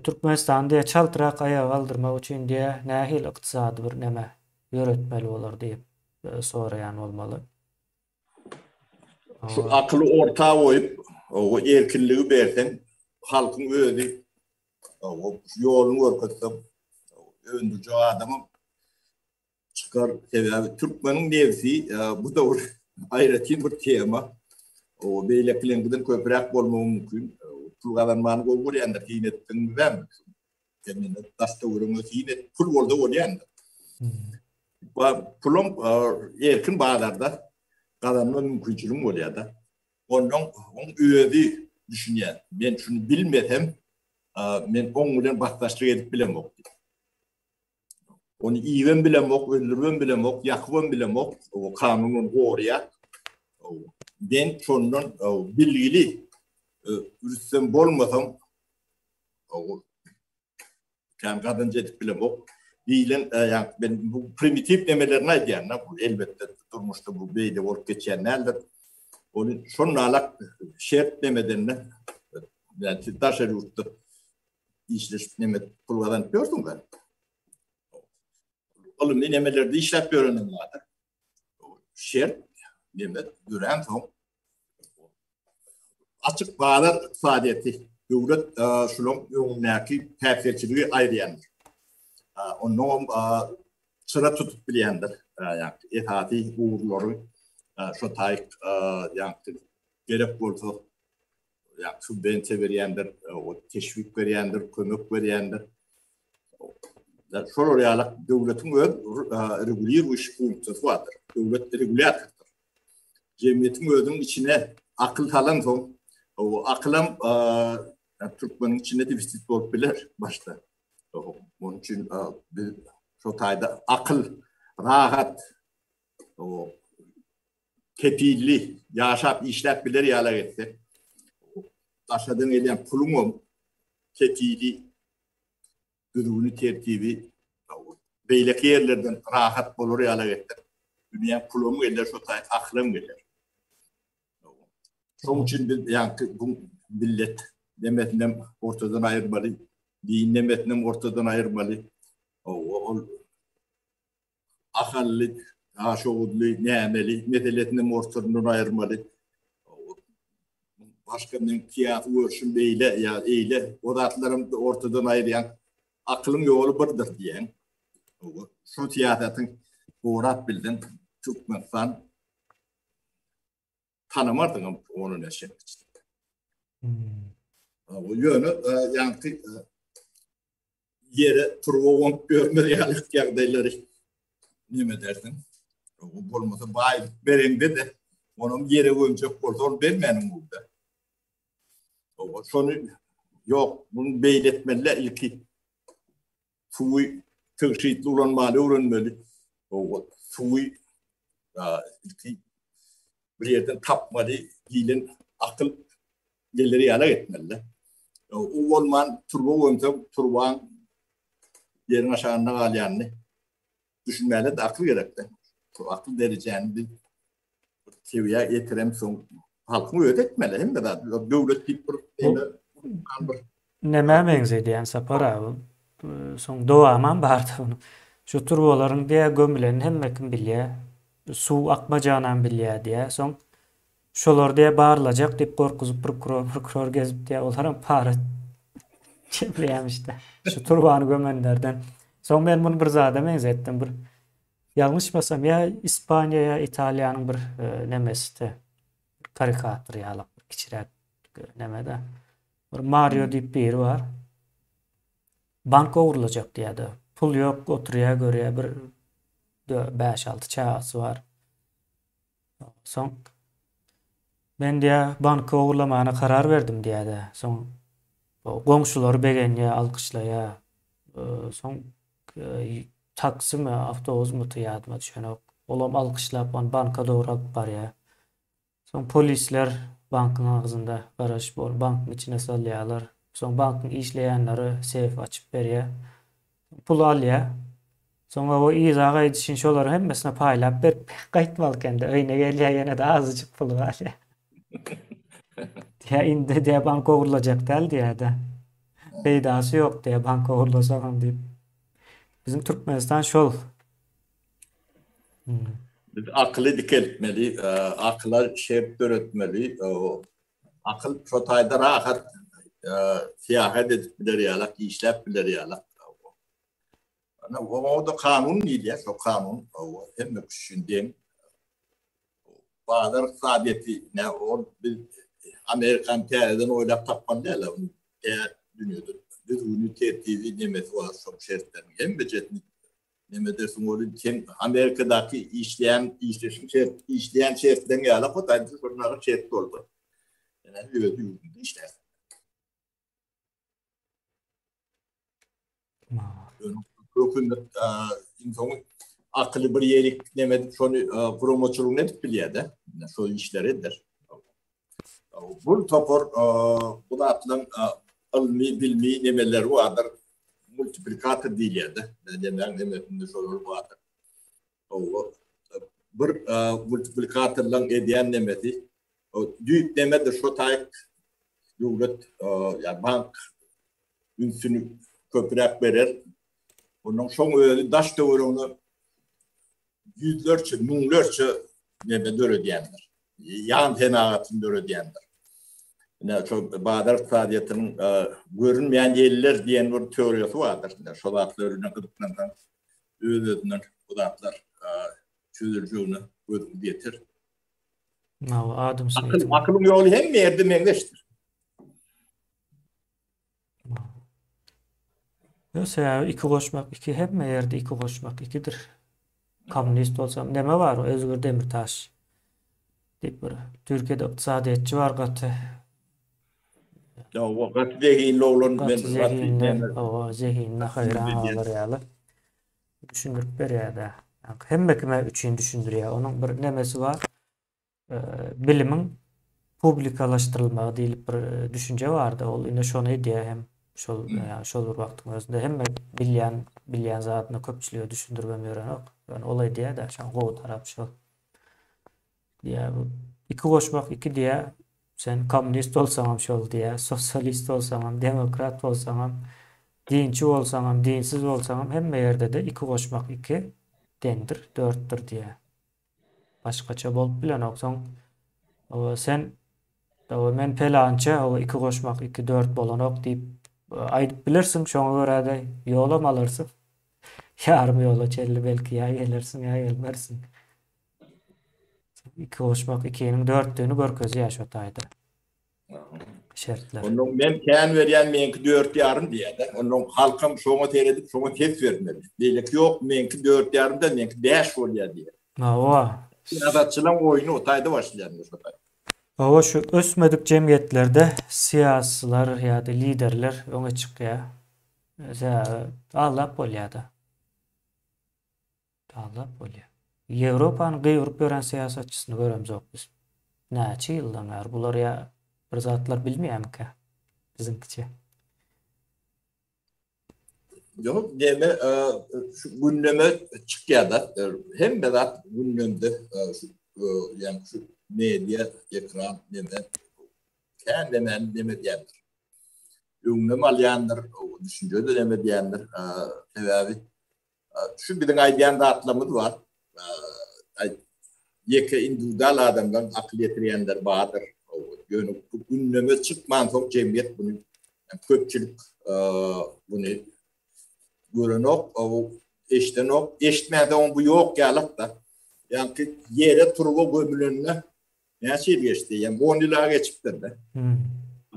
Türkmenistanda çaltyrak aýa galdyrmak üçin diýe nähil ykdysady bir neme ýöretmeli bolar diýip soraýan bolmaly.
Şu akly orta goýup, o erkinligi bersen, halkyň özi o ýoluny görkezsem, öndürjek adamym çıkar sebäbi Türkmeniň nefsi bu da bir aýratyn bir tema. O beýleklerinden köpräk bolmagy mümkin. Pul gazanmany gowy ýa-da tiýnetdiň bilen. Temine dasta urungy tiýnet pul boldy bolýandy. Pulum erkin bazarda gazanma mümkinçiligim bolýar-da. Ondan özi düşünýär. Men şunu bilmesem, men oň bilen bahtaşlyk edip bilemok. Onu iýen bilemok, öldürben bilemok, ýakban bilemok, o kanunyň gorýar. Ben şondan bilgili ürsem bolmasam o kan gadan jedip bilemok. Diýilen yani ben bu primitif nemelerine diýen bu elbette durmuşda bu beýle bolup geçenlerdir. Onu şonalak şert demeden yani taşa yurtta işleşip nemet kulvadan gördüm ben. Oğlum nemelerde işlep öğrenimlerdir. Şert nemet gören son açık bağlar faaliyeti devlet şunun yönündeki tefsirçiliği ayrıyandır. Onun sıra tutup bilendir. Yani etati uğurları şu tayk yani gerek olsa yani subvensiye veriyendir, o teşvik veriyendir, kömük veriyendir. Şol oraya devletin öz regulier iş funksiyonu vardır. Devlet regülatördür. Cemiyetin özünün içine akıl talan son o akılım Türkmen'in içinde defisit olup bilir başta. Onun için bir şu tayda akıl, rahat, o kepilli, yaşap işlep bilir yalar etti. Taşadığın eliyen pulun kepilli, ürünü tertibi, beyleki yerlerden rahat olur yalar etti. Dünya pulun gelir, şu tayda aklım gelir. Son için bir yani bu millet demetinem ortadan ayırmalı, din demetinem ortadan ayırmalı. O akallı, aşoğudlu, nemeli, medeletinem ortadan ayırmalı. Başka bir kıyafı görsün beyle ya eyle odatlarım ortadan ayırayan aklım yolu birdir diyen. Şu tiyatatın uğrat bildin, Türkmenfan tanımardın onun eşek. O yönü yani yere turbo görmeyenlik yardayları ne dersin? O olmasa bay berende de onun yere oyuncak olsa vermeyelim burada. O sonu yok bunu beyletmeler ilki fuy tırşitli olan mali öğrenmeli. O fuy ilki bir yerden tapmalı, giyilen akıl geliri yana etmeli. O olman turbo oyuncak turban yerin aşağına alayanını düşünmeli de akıl gerekli. Akıl vereceğini bir seviyeye getirem son halkını öğretmeli. Hem de devlet bir
Neme benzedi yani Sapar abi. Son doğaman bardı onu. Şu turboların diye gömülenin hemmekin bilye. Su akmacağından bilye diye. Son şolar diye bağırılacak deyip korkuzup prokuror gezip diye onların parı çepleyem işte. Şu turbanı gömenlerden. Son ben bunu bir zade benzettim. Bir yanlış basam ya İspanya ya İtalya'nın bir nemesi karikatür yalık kiçirek nemede. Bir Mario deyip biri var. Banka vurulacak diye de. Pul yok oturuya göre bir 5-6 çağası var. Son ben diye banka uğurlamana karar verdim diye de. Son komşuları beğeniyor, alkışlaya. Son taksi mi, avtobus mu tiyadıma düşen o. Olam alkışlap bankada uğrak var ya. Son polisler bankın ağzında garaş bol, bankın içine sallayalar. Son bankın işleyenleri seyf açıp veriyor. Pul alıyor. Sonra o izaga edişin şoları hemmesine paylap bir kayıtmal kendi. Öyle geliyor yine de azıcık pulu var ya. Diye indi diye banka vurulacak del diye de. Peydası yok diye banka vurulacak deyip. Bizim Türkmenistan şol.
akıllı dikeltmeli, akıla şerp öğretmeli. Akıl protayda rahat siyahat edip bilir yalak, işlep bilir yalak. O da kanun değil ya, o kanun. Hem de düşündüğüm bazı saadeti ne o bir Amerikan terörden oylap tapman değil la dünyada bir ünite TV nemesi var çok şertlerin hem becetli ne dersin o hem Amerika'daki işleyen şertlerin yalak o da bunların şert oldu. Yani öyle işte. Hükümet insanın akıllı bir yerik demedik şunu promotörlüğünü edip biliyede. Şu işleridir. Bu topor bu da atlan ilmi bilmi nemeleri vardır. multiplikator diýilýärdi. Demän emetinde şol bardy. O bir multiplikatorlaň edýän nemeti o düýp demede şo taýyk döwlet ýa bank ünsünü köpürek berer. Onun şoň öýle daş döwrüňi yüzlerçe, miňlerçe neme döredýändir. Ýan tenagatyn döredýändir. Ne çok Badar iqtisadiyatynyň görünmeýän ýerler diýen bir teoriýasy bardyr. Şol atlaryna gydyklanan özünden udatlar çözülýüni gözüňe getir.
Adım
Aklım ýoly hem ýerde meňdeşdir.
Ýa iki goşmak iki hemme ýerde iki goşmak ikidir. Kommunist bolsam neme bar? Özgür Demirtaş diýip bir Türkiýede ykdysadyatçy bar gaty.
O gaty zehinli oğlan
O zehinine hayran olur ýaly. Düşündürip berýär. Hemme kime üçin düşündürýär. Onun bir nemesi var. Bilimin publikalaşdyrylmagy diýilip bir düşünje bardy. Ol ine şonu diýär hem şol bir wagtyň özünde hemme bilýän zatyny köpçüligi düşündirmem ýörenok. Yani olay diýär da şan gowy tarap şol. Diýär bu iki goşmak iki diýär. Sen komünist bolsaňam şol diýär, sosialist bolsaňam, demokrat bolsaňam, dinçi bolsaňam, dinsiz bolsaňam hemme ýerde de iki goşmak iki dendir, dörtdir diýär. Başgaça bolup bilen oksaň sen men pelança o iki goşmak iki dört bolanok diýip aýdyp bilirsiň, şoňa görä de ýolam alyrsyň. Ýarmy ýola çelli belki ýa gelirsiň ýa gelmersiň. İki goşmak ikinin dörtlüğünü görkezýär şo taýda. Şertler.
Onun men kän berýän menki 4,5 diýär. Onun halkym şoňa teredip şoňa tes bermeli. Diýlik ýok menki 4,5 da menki 5 bolýar diýär. Siýasatçylaryň oýuny o taýda başlaýar şo taýda.
Şu ösmedik cemiyetlerde siyasylar ýa-da liderler öňe çykýar. Allah bolýar-da. Allah bolýar. Ýewropanyň gyýryp beren siýasatçysyny göremzok biz. Näçe ýyldan bäri bular ýa bir zatlar bilmeýärmi-ki bizimkiçe.
Yok deme şu gündeme çykýar-da. Hem de zat gündemde yani şu medya ekran neme kendinden neme diýendir. Öňüme alýandyr, düşünjede neme diýendir. Sebäbi şu biziň aýdýan zatlarymyz bar. Ýeke individual adamlar akıl ýetirýänler bardyr. Ýöne gündeme çykman soň jemgyýet bunu köpçülik bunu görenok, eşitenok, eşitmeden bu ýok ýalyk da. Yani ýere turup gömülenine näçe geçdi? Yani 10 ýyla geçipdir de.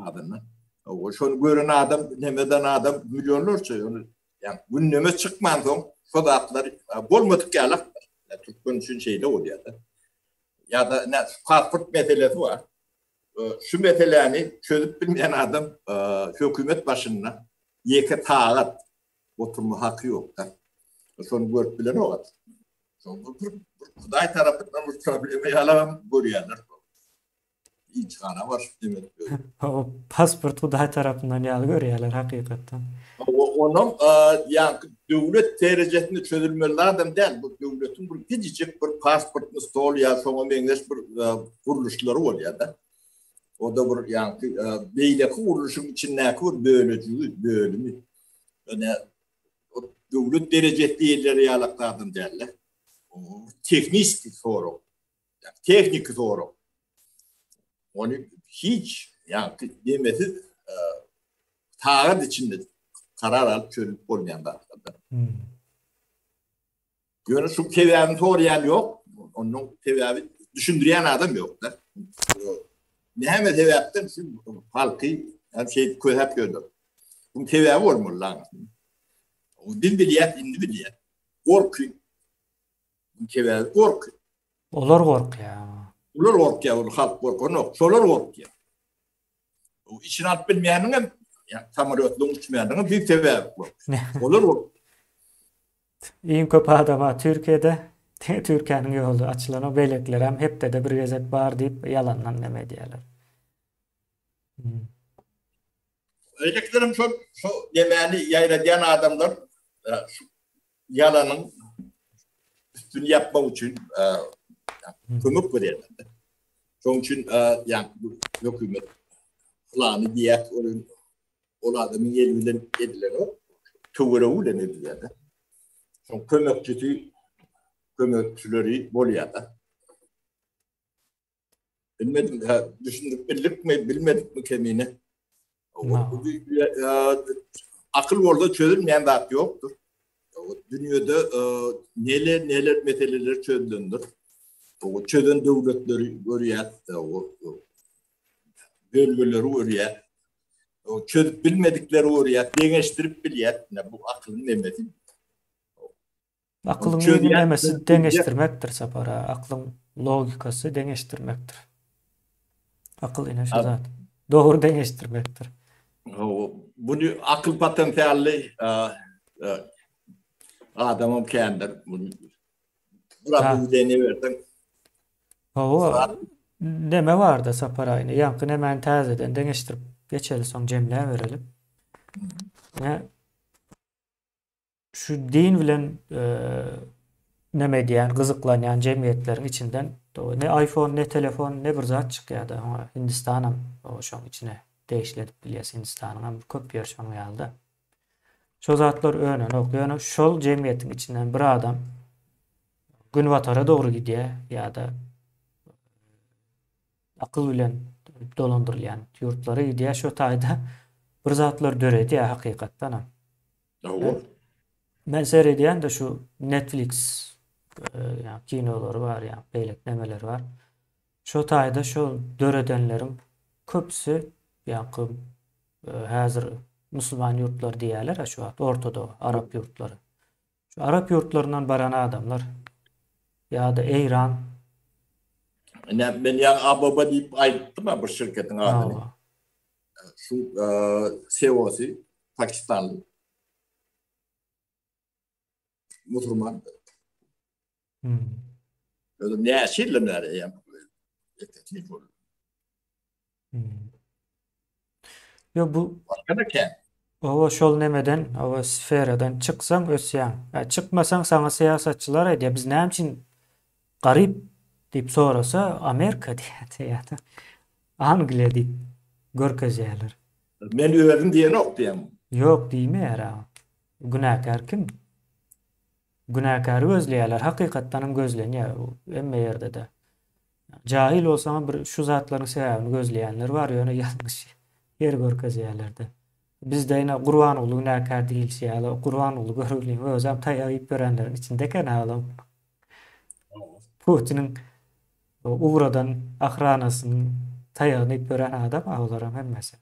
Adamlar. O şonu gören adam, nemeden adam milyonlarça onu yani gündeme çykman soň şo zatlar bolmadyk ýalyk. Türkmen üçün şeyle oluyor da. Ya da ne pasport meselesi var. Şu meseleni çözüp bilmeyen adam hükümet başına yeke tağat oturma hakkı yok da. Şunu görüp bilen o var. Kuday tarafından bu problemi yalan görüyorlar. İç kana var demek.
O pasport Kuday tarafından yalan görüyorlar hakikaten.
Onun yani devlet derecesinde çözülmeli adam değil. Bu devletin bir gidecek bir pasportunu stol ya sonra mengeş bir kuruluşları oluyor da. O da bir yani beyleki kuruluşun içindeki bir bölümü. Yani o devlet derecesinde yerleri yalaklardan derler. Teknik soru. Yani teknik soru. Onu hiç yani demesi tağın içinde karar alıp çözülüp olmayan da aslında. Görün şu tevabini sorayan yok. Onun tevabini düşündüren adam yok da. Nehme tevabiden şu halkı yani hep gördüm. Bunun tevabı olmalı lan. O dil biliyat, indi biliyat. Korkuyun. Bunun tevabı korkuyun.
Olar korkuyor.
Olar korkuyor, halk korkuyor. Solar korkuyor. O işin alıp bilmeyenin yani samolyotluğun uçmayanın bir sebebi bu. Olur mu?
İyim köp adama Türkiye'de Türkiye'nin yolu açılan o belekler hem hep de bir gezek var deyip yalandan neme diyorlar.
Öleceklerim şu yemeğini yayınlayan adamlar şu yalanın üstünü yapmak için kömük veriyorlar. Onun için yani hükümet planı diyet o adamın elinden edilen o tuvura edilir. Son kömekçileri Bolivya'da. Bilmedim, düşündük bilmedik mi kemiğini.
No.
Akıl orada çözülmeyen dert yoktur. Dünyada neler meseleler çözülündür. Çözün devletleri görüyor, bölgeleri görüyor. Çözüp bilmedikleri oraya değiştirip biliyor. Bu aklın nemesi.
Aklın iyinin
Çözüyen
emesi dengeştirmektir sapara. Aklın logikası dengeştirmektir. Akıl ine şu zat. Doğru dengeştirmektir.
Bunu akıl potansiyelli adamım kendir. Burada bir deney verdim.
O neme vardı saparayını. Yankı hemen tazeden dengeştirip geçelim son cemliğe verelim. Ne şu din bilen neme diyen kızıklanan cemiyetlerin içinden ne iPhone ne telefon ne bir zat çıkıyor da ama Hindistan'ın o şun içine değiştirip biliyorsun Hindistan'ın köp yer şunu yaldı. Şu zatlar önen okuyan şol cemiyetin içinden bir adam gün vatara doğru gidiyor ya da akıl bilen dolandırılan yurtları gidiyor şu tayda bir zatlar döredi ya hakikattan. Ben seyrediyen de şu Netflix yani kinoları var ya beyleklemeler var. Şu tayda şu döredenlerin köpsü yakın hazır Müslüman yurtlar diyorlar şu an Ortadoğu Arap yurtları. Şu Arap yurtlarından baran adamlar ya da İran
Ben yang ababa deyip ayıttım ama bu şirketin adını. Şu CEO'su Pakistanlı. Müslüman. Ne şirlenler yani.
Yo bu
Başka
o şol nemeden o sferadan çıksan ösyan. Çıkmasan sana siyasetçiler ediyor. Biz ne için garip deyip sorasa Amerika diye ya da Angliya deyip görkezeyler.
Ben öğrendim diye yok diyem.
Yok değil mi ya? Günahkar kim? Günahkarı gözleyeler. Hakikattanım gözleniyor. Emme yerde de. Cahil olsam bir şu zatların sevabını gözleyenler var ya ona yanlış yer görkezeyelerde. Bizde yine Kur'an ulu günahkar değilse ya Kur'an ulu görülüyor. O zaman tayayıp görenlerin içindeki ne adam? Putin'in uğradan akranasının tayağını ip gören adam ağlarım hemmesi.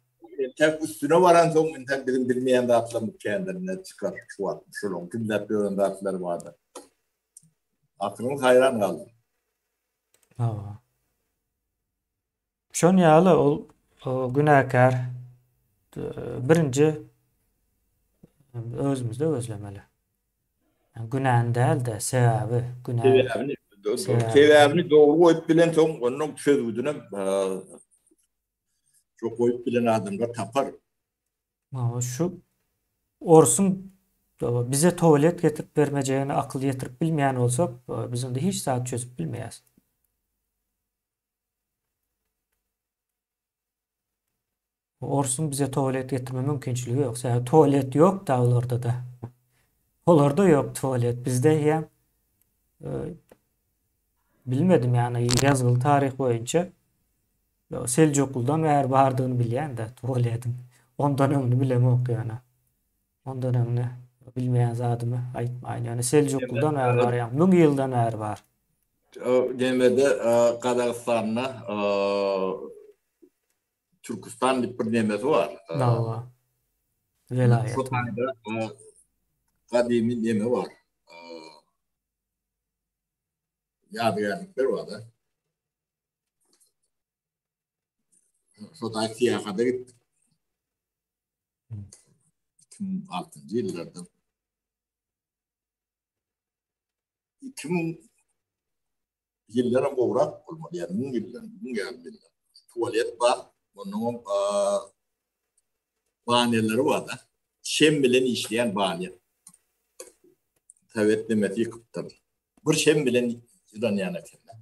Tek üstüne varan son tek bizim bilmeyen de atlamak kendine çıkar. Şu an şunun kimler gören de atları vardı. Aklımız hayran kaldı.
Şon yağlı o günahkar birinci özümüzde özlemeli. Yani günahın değil de sevabı.
Sevabını doğru koyup bilen son onun sözüdüne çok koyup bilen adamlar tapar.
Şu Orsun bize tuvalet getirip vermeyeceğini akıl getirip bilmeyen olsak bizim de hiç saat çözüp bilmeyiz. Orsun bize tuvalet getirme mümkünçülüğü yoksa yani tuvalet yok dağlarda da. Olarda yok tuvalet. Bizde ya bilmedim yani yazılı tarih boyunca Selçuklu'dan eğer vardığını bilen de tuvaletin. Ondan ömrünü bilemiyor yani. Ondan ömrünü bilmeyen zadımı aytmayın. Yani Selçuklu'dan eğer var yani. 1000 yıldan eğer var.
Demede Kazakistan'la Türkistan bir demesi var.
Dava. Velayet.
Sotay'da kadimi demi var. Yadigarlıklar var da. Sotay siyahada gitti. 2006 yıllarda. 2000 yıllara boğrak olmadı. Yani 1000 yıllar. Tuvalet var. Onun bahaneleri var da. Şem bilen işleyen bahane. Tavet demeti yıkıptır. Bir şem bilen İranyan ekenler.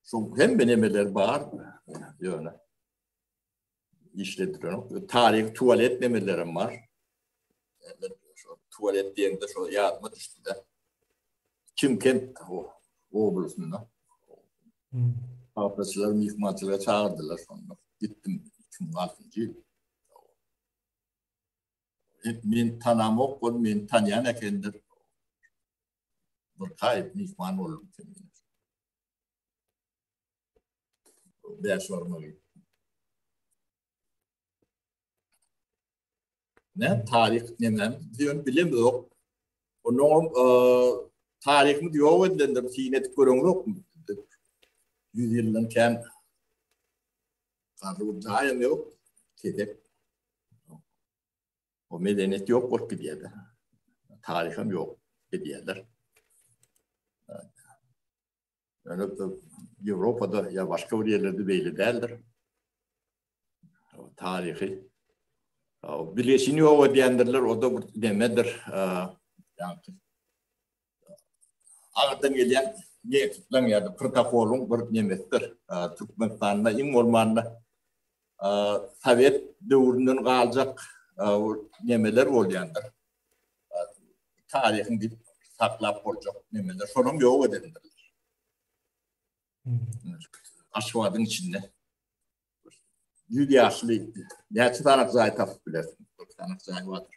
Şu hem benemeler var. Yani işlediler. Tarih tuvalet nemelerim var. Şu tuvalet diyende şu yardıma düştü de. Çimkent oblasında. Hafızlar mihmancılığa çağırdılar sonra. Gittim 2006. yıl. Men tanamok, men tanıyan ekendir. Bir kayıp mihman oldum. Ben sormalıyım. Ne? Tarih nemem. Diyorum bilim yok. Onun tarih mi diyor o dendir. Sinet görün yok mu? Yüzyıldan ken karlı daim yok. Kedek. O medeniyet yok o gidiyorlar. Tarihim yok gidiyorlar. Yani Avrupa'da ya başka bir yerlerde belli değildir. Tarihi. Birleşini o diyendirler, o da demedir. Yani ağırdan gelen ne tutulan yerde protokolun bir demektir. Türkmenistan'da in ormanında Sovyet dövründen kalacak nemeler oluyandır. Tarihin bir saklap olacak nemeler. Sonum yok edendir. Aşvadın içinde. 100 yaşlı. Gerçi Tanakzay tapıp bilersin. Tanakzay vardır.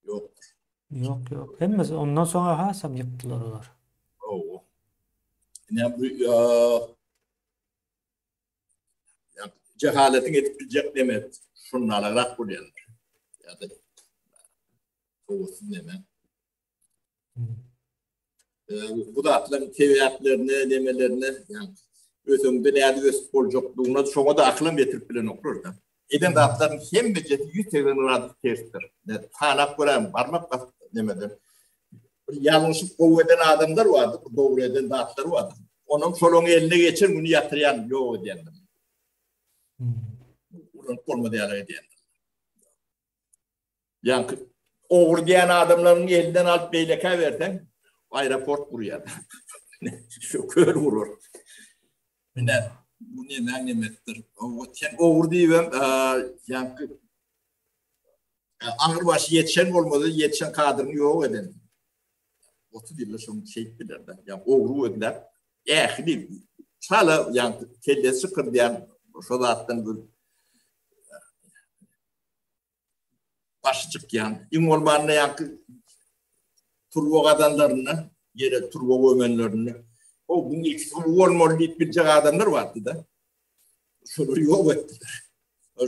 Yoktur.
Yok. Hem ondan sonra hasam yıktılar olar.
Oo. Yani bu cehaletin etkileyecek demet. Şunlarla rak buluyorlar. Ya da soğusun demet. Bu da aklın teviyatlarını, demelerini yani özümde neydi öz bolcokluğuna şoňa da aklım getirip bilen okur da. Eden de atların hem beceti 100 terin radı terstir. Tanak gören barmak bas demeden. Yanlışlık koveden adamlar vardı, doğru eden de atlar vardı. Onun solunu eline geçir, bunu yatırayan yok edendir. Bunun kolma değerli edendir. Yani oğur diyen adamların elinden alıp beyleke verden, aeroport buraya. Şu kör vurur. Ne? Bu ne nimettir. Oğur diyeyim, yani ağırbaşı yetişen olmadı, yetişen kadrini yok eden. 30 yılda şunu şey bilirler. Yani oğru ödüler. Ehli. Çala yani kellesi kırdayan şu zaten bir başçık yani. İmormanına yani turbo adamlarına, yere turbo ömenlerine. O bunun ilk turbo olmalı bir adamlar vardı da. Şunu yok ettiler.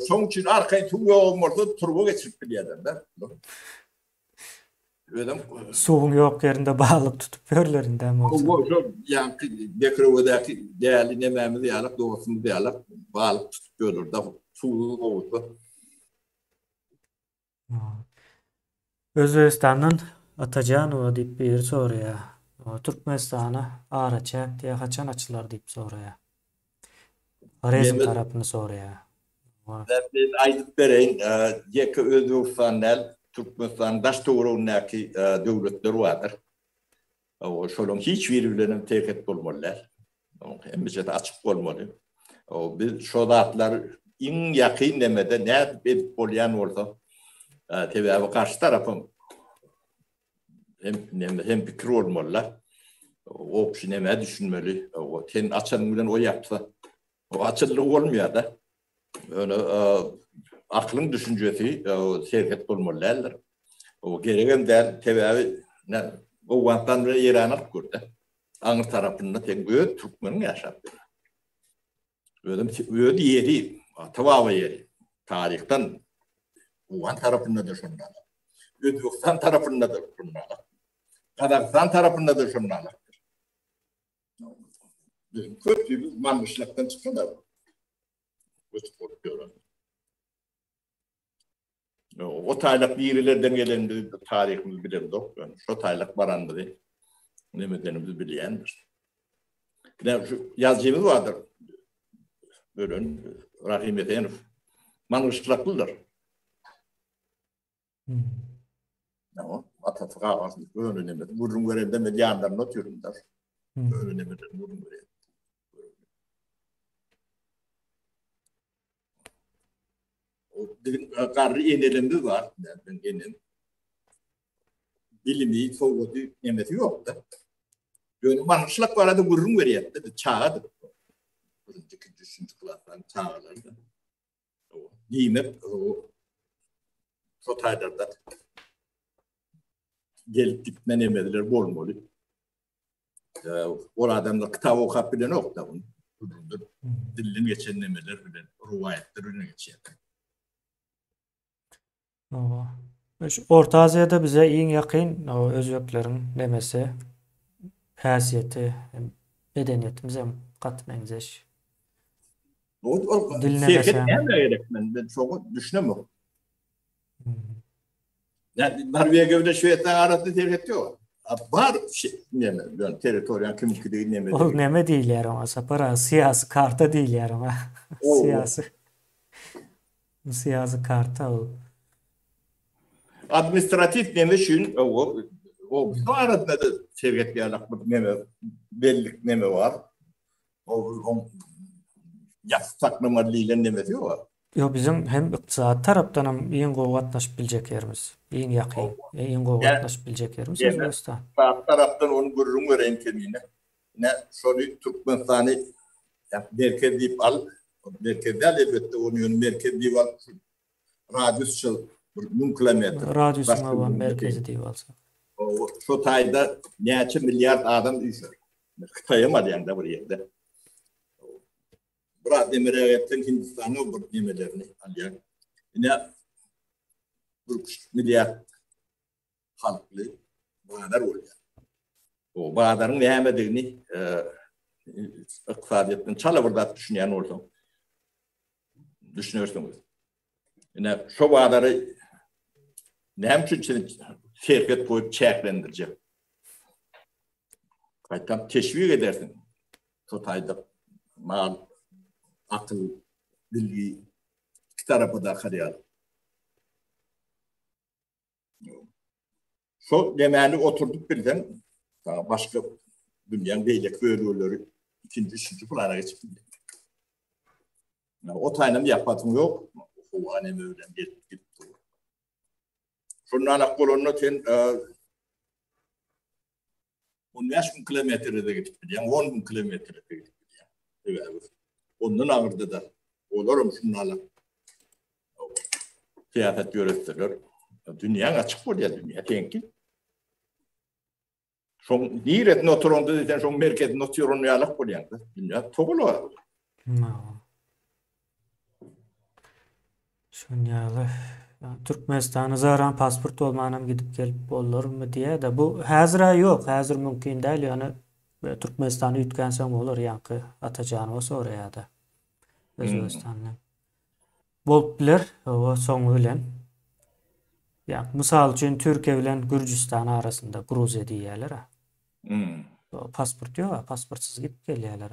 Son için arkayı turbo olmalı, turbo geçirip biliyorlar. Öyle
Suğun yok yerinde bağlıp tutup yerlerinde mi olsa?
O yani Dekrova'daki değerli nememizi yalıp, doğusunu yalıp, bağlıp tutup görür da suğu oldu.
Özbekistan'dan Atacan o deyip bir soruya. Türkmenistan'a Ağraç'a diye kaçan açılar deyip soruya. Arezm tarafını soruya.
Ben aydıp vereyim, Yeka Özbekistan'dan Türkmenistan daş doğruğundaki devletleri vardır. O şolun hiç birbirlerine terk olmalılar. Hem bize de açık olmalı. Biz şu dağıtlar in yakın demede ne bir polyan olsa tabii karşı tarafın hem fikir olmalılar. O kişi ne düşünmeli. O ten açan bilen o yapsa o açılık olmuyor da. Öyle aklın düşüncesi terk olmalılar. O gereken der tabii ne o vantan ve İran'a kurdu. Anı tarafında tek büyük Türkmen'in yaşadı. Öyle yeri, tavava yeri. Tarihten Uğan tarafında da şunlar. Özbekistan tarafında da şunlar. Kazakistan tarafında da şunlar. Kötü bir manmışlıktan çıkıyorlar. O taylak birilerden gelen tarihimiz bilir yok. Şu taylak barandı. Ne medenimiz bileyendir. Şu yazıcımız vardır. Böyle Rahim Etenov. manışlaklıdır.
Hmm.
Ama Atatürk ağasını öğrenemedi. Vurun görevde medyanlarına otuyorumlar.
Hmm.
Öğrenemedi. Vurun görev. O karrı inelimde var. Ben enem. Bilimi, soğudu, nemeti yoktu. Yani manışlak var adı vurun görev. Çağadı. Birinci, ikinci, üçüncü klasların çağalardı. Nimet o Sotaylar'da gelip gitmen emediler bolmalı. O adamlar kitabı okuyup bilen yok da bunu. Dilin geçen emeler bilen, rivayetler önüne geçen.
O. Şu Orta Asya'da bize en yakın o özbeklerin demesi, hasiyeti, medeniyetimize katmenzeş.
O
Dinlemese.
şirket ne gerek ben çok düşünemiyorum.
Hmm.
Yani Norveç'te şöyle arası şirket yok. Var şey, yani teritoryan kimlik değil ne
O
mi?
neme değil yer ama sapara siyasi karta değil yer ama
O
siyasi karta o.
administratif ne için o arasında da şirket yanaklık ne bellik ne var? O yasaklamalıyla ne var?
Yo bizim hem iktisat taraftan hem en kuvvetleşip bilecek yerimiz. En yakın, en
Yani,
kuvvetleşip bilecek yerimiz
yani
Özbekistan.
taraftan onu gururum veren kendine. Ne soru Türkmenistan'ı yani merkez deyip al. Merkezde al elbette onu yönü merkez deyip al. Radyus çıl. 1000 kilometre.
Radyusun avan merkezi diye alsa.
Şu tayda neçe milyar adam düşüyor. Kıtayamadı yani da buraya da. Bırak Emirlik'ten Hindistan'a bu demelerini alıyor. Yine 40 milyar halklı bağlar oluyor. O bağların ne hemediğini iktisadiyetten çalıvırdat düşünen olsam. Düşünüyorsunuz. Yine şu bağları ne hem için şirket koyup çeklendireceğim. Kaytan teşvik edersin. Totayda mal, akıl, bilgi iki tarafı da kariyar. Şu demeli oturduk birden başka dünyanın beylik bölüleri ikinci, üçüncü plana geçip o tanem yapmadım yok. O annem öyle gitti. Şundan kolonuna ten 15 kilometrede gidip yani 10 kilometrede gidip evet. Ondan ağırdı da olurum şunlarla kıyafet görettiriyor. Dünya açık oluyor dünya tenki. Son niret notoronda desen son merkez notoron yalak oluyor. Dünya togulu.
Şunyalı. Türkmenistan'a zaran pasport olmanam gidip gelip olur mu diye de bu hazır yok. Hazır mümkün değil yani Türkmenistan'ı yutkansam olur yankı atacağını olsa oraya da. Özbekistan'la. Bolup bilir o son bilen. Yani misal için Türkiye ile Gürcistan arasında Gruzya diyorlar. Pasport yok, pasportsuz gidip geliyorlar.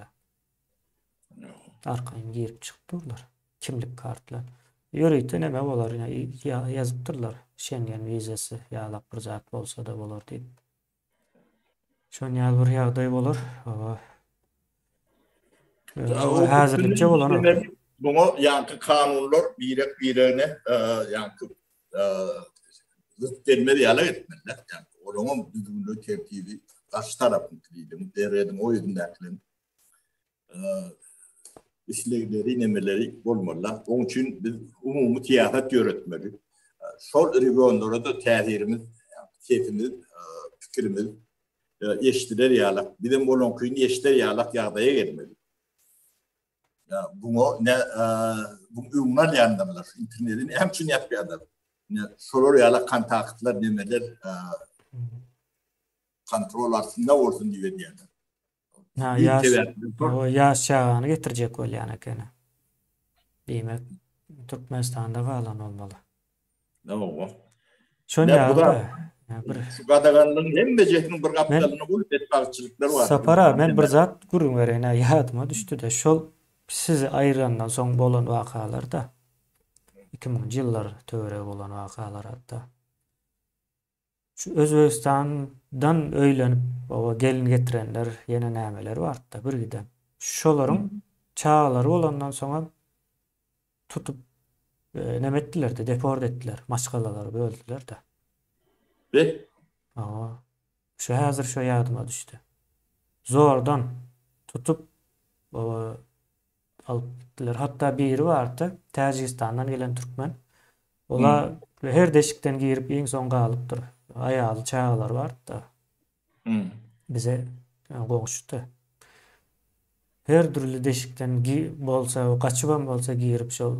Arkayın girip çıktılar. Kimlik kartla. Yürüyte neme olar yazıptırlar. Schengen vizesi yağlap bir zat bolsa da bolar deyip. Şon ýaly bir ýagdaý bolar. Häzirlikçe bolan o.
Bunu yankı kanunlar birine yankı zıt denmeli yala etmeliler. Yani onun düzgünlüğü tertibi karşı tarafın kilidim. Deredim o yüzden işlevleri, nemeleri olmalılar. Onun için biz umumu tiyaret öğretmeli. Sol regionlara da tehirimiz, keyfimiz, fikrimiz eşitler yalak. Bir de molon köyün eşitler yalak yağdaya gelmeli. Ya bunu ne bu ünlüler yandılar. İnternetin hem için yapıyorlar. Ne soror yalak kontaktlar demeler kontrol altında olsun diye diyorlar.
O yaş çağını getirecek ol yani kene. Demek Türkmenistan'da kalan olmalı.
Ne o?
Şon ýaly
şu gadaganlyň hem bejetiniň bir gapdalyny bulup etbagçylyklar var.
Sapara men bir zat gurun berene ýadyma düşdi de şol sizi aýrandan soň bolan wakalarda 2000-nji ýyllar töwereg bolan wakalar hatda. Şu Özbegistandan öýlenip oba gelin getirenler ýene nämeler barda bir giden. Şolaryň çağalary bolandan soňra tutup neme etdiler-de, deport etdiler. Maçkalalary böldüler-de.
Ve
Aa, şu häzir şu ýadyma düşdi. Zordan tutup alıp gittiler. Hatta biri bardy, Tajikistandan gelen türkmen. Ola her deşikden girip iň soňga alypdyr. Aýaly çağalar bardy. Bize goňşdy. Her türlü deşikden bolsa, kaçıban bolsa girip şol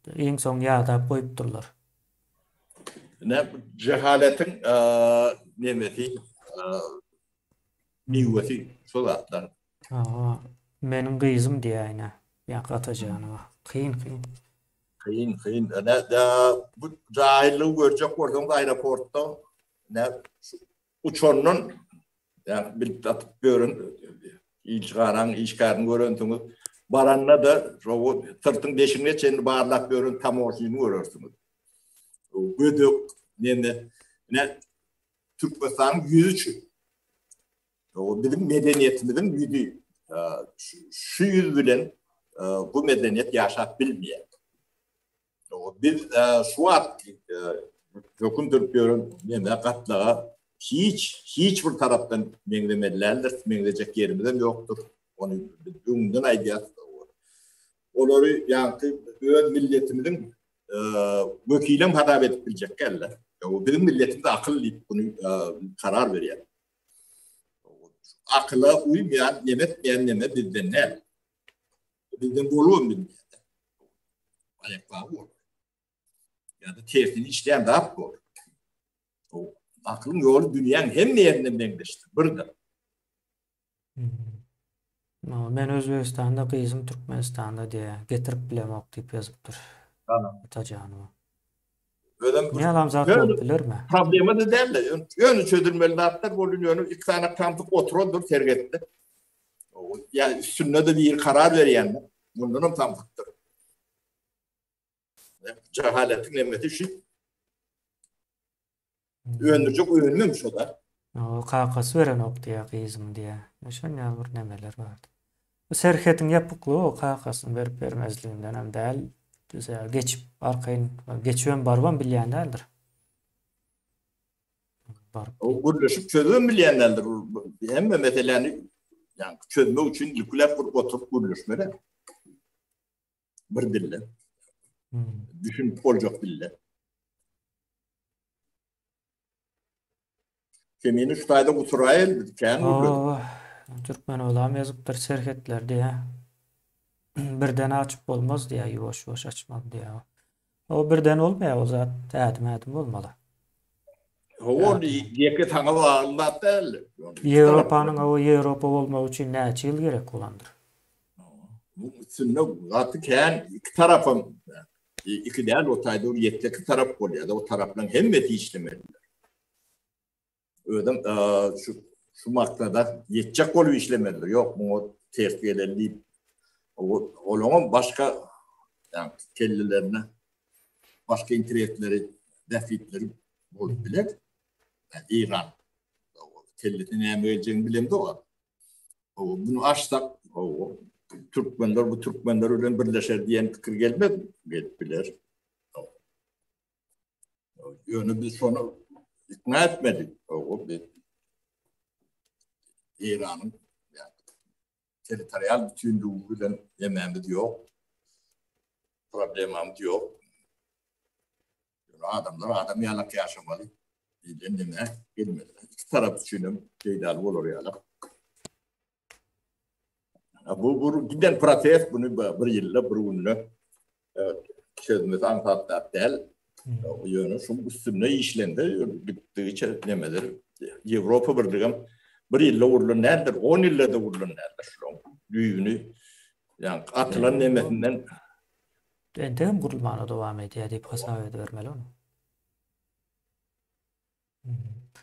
iň soň ýadap goýupdyrlar.
ne cehaletin nemeti miweti solatlar.
Aa, meniň gyzym diýäýne. Ýa gatajanyma. Kyn.
Kıyın. Ne da bu cahilliği görecek oradan da aeroportta ne uçonun yani bir atıp görün işgaran görüntünü baranla da tırtın deşine çeni bağırlak görün tam orşini görürsünüz. Gödük ne Türkmenistan yüzü o bizim medeniyetimizin yüzü şu yüz bilen bu medeniyet yaşat bilmeyen. Biz şu an dokundurup görün ne katlağa hiç bir taraftan meňlemedilerdir, meňleyecek yerimiz yoktur. Onu dünden aýdýar. Olary ýa-ni öz milletimizin wekilem hadap edip biljek geller. Bizim milletimiz akylly bunu karar berýär. Akla uýmaýan neme bizden ne? Bizden bolum bilmeýär. Aýaklar bol. Ya da tersini işleyen de hap bol. O aklın yolu dünyanın hem yerinden denkleştir. Burada.
Men Özbegistanda gyzym Türkmenistanda diýe getirip bilemok diýip ýazypdyr. Atajanyma.
Ödem
Ýalam zat bolup bilermi?
problemi de derler. Yönü çözülmeli datlar bolun yönü iki tane kampyk oturuldur tergetdi. Yani üstünde de bir karar berýänler. Bundan tampykdyr. Cehaletin nemeti şu. Öndürcük öğrenmemiş o da.
O kakasy beren ok diýe gyzym diýe. Şol ýaly bir nemeler bardy. Bu serhetiň ýapykly o kakasyny berip bermezliginden hem däl. Geçip arkayn geçiwen barban bilýän däldir.
O gurleşip çözüm bilýänlerdir. Hemme meseleni yani çözme üçin ilkulap bir oturup gurleşmeli. Bir dille. Düşünüp boljak dille. Kemini şu taýda Uturayl diýen
Türkmen olam ýazypdyr serhetler diýe. Birden açıp bolmaz diýe, ýoş açmaz diýe. O birden bolmaýar, o zat tädim bolmaly.
O diýeke taňa baglanat däl.
Ýewropanyň o Ýewropa bolmak üçin näçe ýyl gerek bolandyr?
Bu sünne zatı kän iki tarafım iki däl o taýda ýetki tarap bolýar. O tarapdan hemmeti işlemeliler. Ödem şu maklada yetecek bolup işlemeliler. Yok mu o terbiýelenip olaňam başka yani kellelerine başka internetleri defitleri bolup biler. Yani İran kelletini näme öljeğini bilemdi o. Bunu açsak Türkmenler ölen birleşer diyen fikir gelmez biler. Yönü biz onu ikna etmedik. O bir İran'ın yani territorial bütünlüğüyle yemeğimiz yok. Problemimiz yok. Adam yalak yaşamalı. Deme gelmedi. İki taraf düşünüm şeyler olur yalak. Bu giden protest bunu bir yılda bir günle çözümüz anlattılar del. O yönü şu üstüne işlendi. Bittiği için nemedir. Avrupa Birliği bir yılda uğurlu nedir? 10 yılda da uğurlu nedir? Şu düğünü yani atılan nemetinden
Entegim gurulmana dowam edýär diýip hasap edermeli onu.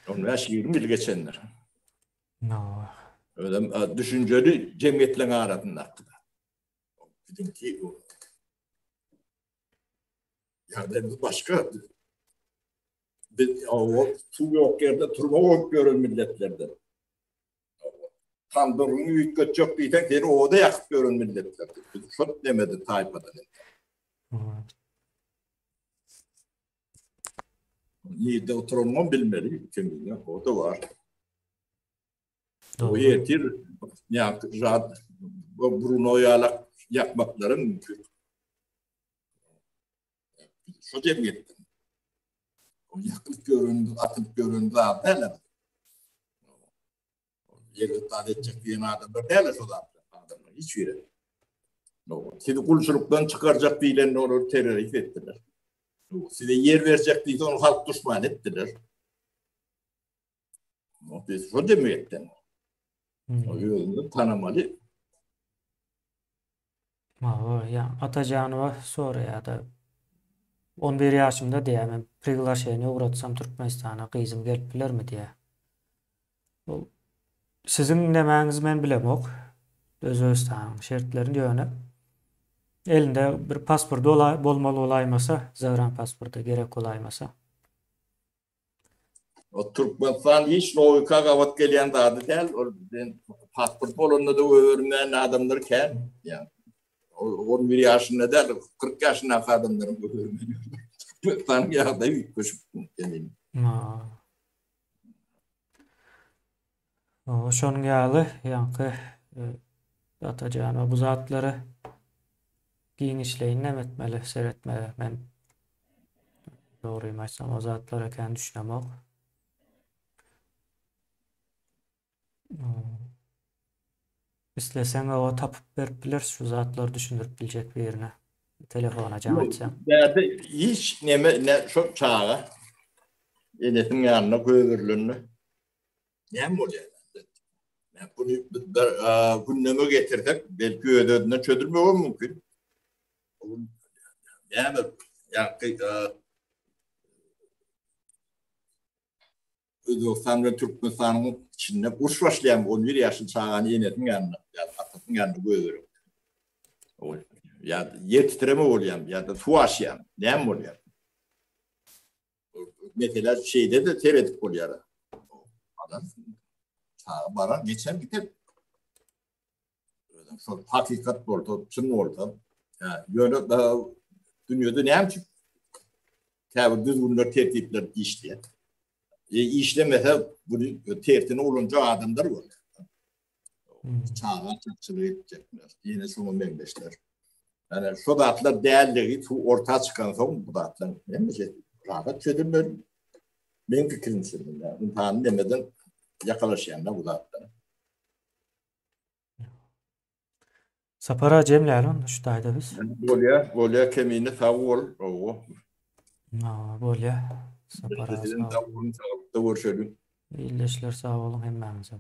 Onun yaş 20 yıl geçenler.
No.
Öyle düşünceli cemiyetlerin arasında. Dedim ki Kaderimiz başka. O su yok yerde turma yok görün milletlerden. Kandırını büyük göçecek diyecek seni o da yakıp görün milletlerden. Çok demedi tayfadan. Niye de oturulmam bilmeli. Kimliğine o da var. O
Doğru.
yetir. Yani rahat Bruno'yu alak yapmakları mümkün. Şu cemiyetten. O yakıp göründü, atıp göründü derler. Yeri tadı edecek diyen adamlar derler o da adamlar. Hiç yere. Sizi kulçuluktan çıkaracak diyen onu terörist ettiler. Size yer verecek diye onu halk düşman ettiler. Biz şu cemiyetten. O yolunu tanımalı.
Ya atacağını sonra ya da 11 yaşımda diye ben Priglaşen'e uğratsam Türkmenistan'a kızım gelip bilir mi diye. Sizin demeniz men bilemok. Özbekistan'ın şertlerini yöne. Elinde bir pasportu bolmalı olaymasa, zagran pasportu gerek olaymasa.
O Türkmenistan hiç noyka kavat gelen de adı değil. O pasport bolunda da öğrenmeyen adamlar ken. Yani 11 yaşında değil, 40 yaşında adamların öğrenmiyor. Türkmenistan ya da büyük koşup eminim.
O şon ýaly ýaňky atajany bu zatlary giňişleýin nämetmeli, seretmeli. Men dogry aýtsam o zatlara kän düşünemok. İstesen o tapıp berip biler şu zatları düşünürüp bilecek birine. Telefona jam etsem.
Yani hiç ne çok çağa. Enetin yanına göğürlünü. Ne mi oluyor? Yani bunu gündeme getirdik. Belki ödediğinden çözülme o mümkün. Yani Özbekistan ve Türkmenistan'ın içinde kuş başlayan 11 yaşlı çağını enetin yanına. Yani atasının yanına göğürlünü. Ya yer titreme oluyor ya da su aşıyan. Ne mi oluyor? Mesela şeyde de tereddüt oluyor. Adam bana geçen gider. Şu hakikat oldu, çın oldu. Yani böyle daha dünyada ne yapayım? Tabi düzgünler tertipler işleyen. İşlemese bunu tertini olunca adamlar var. Çağa çatçılığı edecekler. Yine sonu memleşler. Yani şu dağıtlar değerleri ortaya çıkan son bu dağıtlar. Rahat çözümler. Benim fikrim senin. İmtihanı demeden yakalaşayanlar bu dağıtlar.
Sapara jemläli şu taýda biz.
Bolya kemiğini savur.
Bolya sapara
Sizin
sağ
tavuğunu sağlıkta görüşelim.
illeşler sağ olun hemmäňize.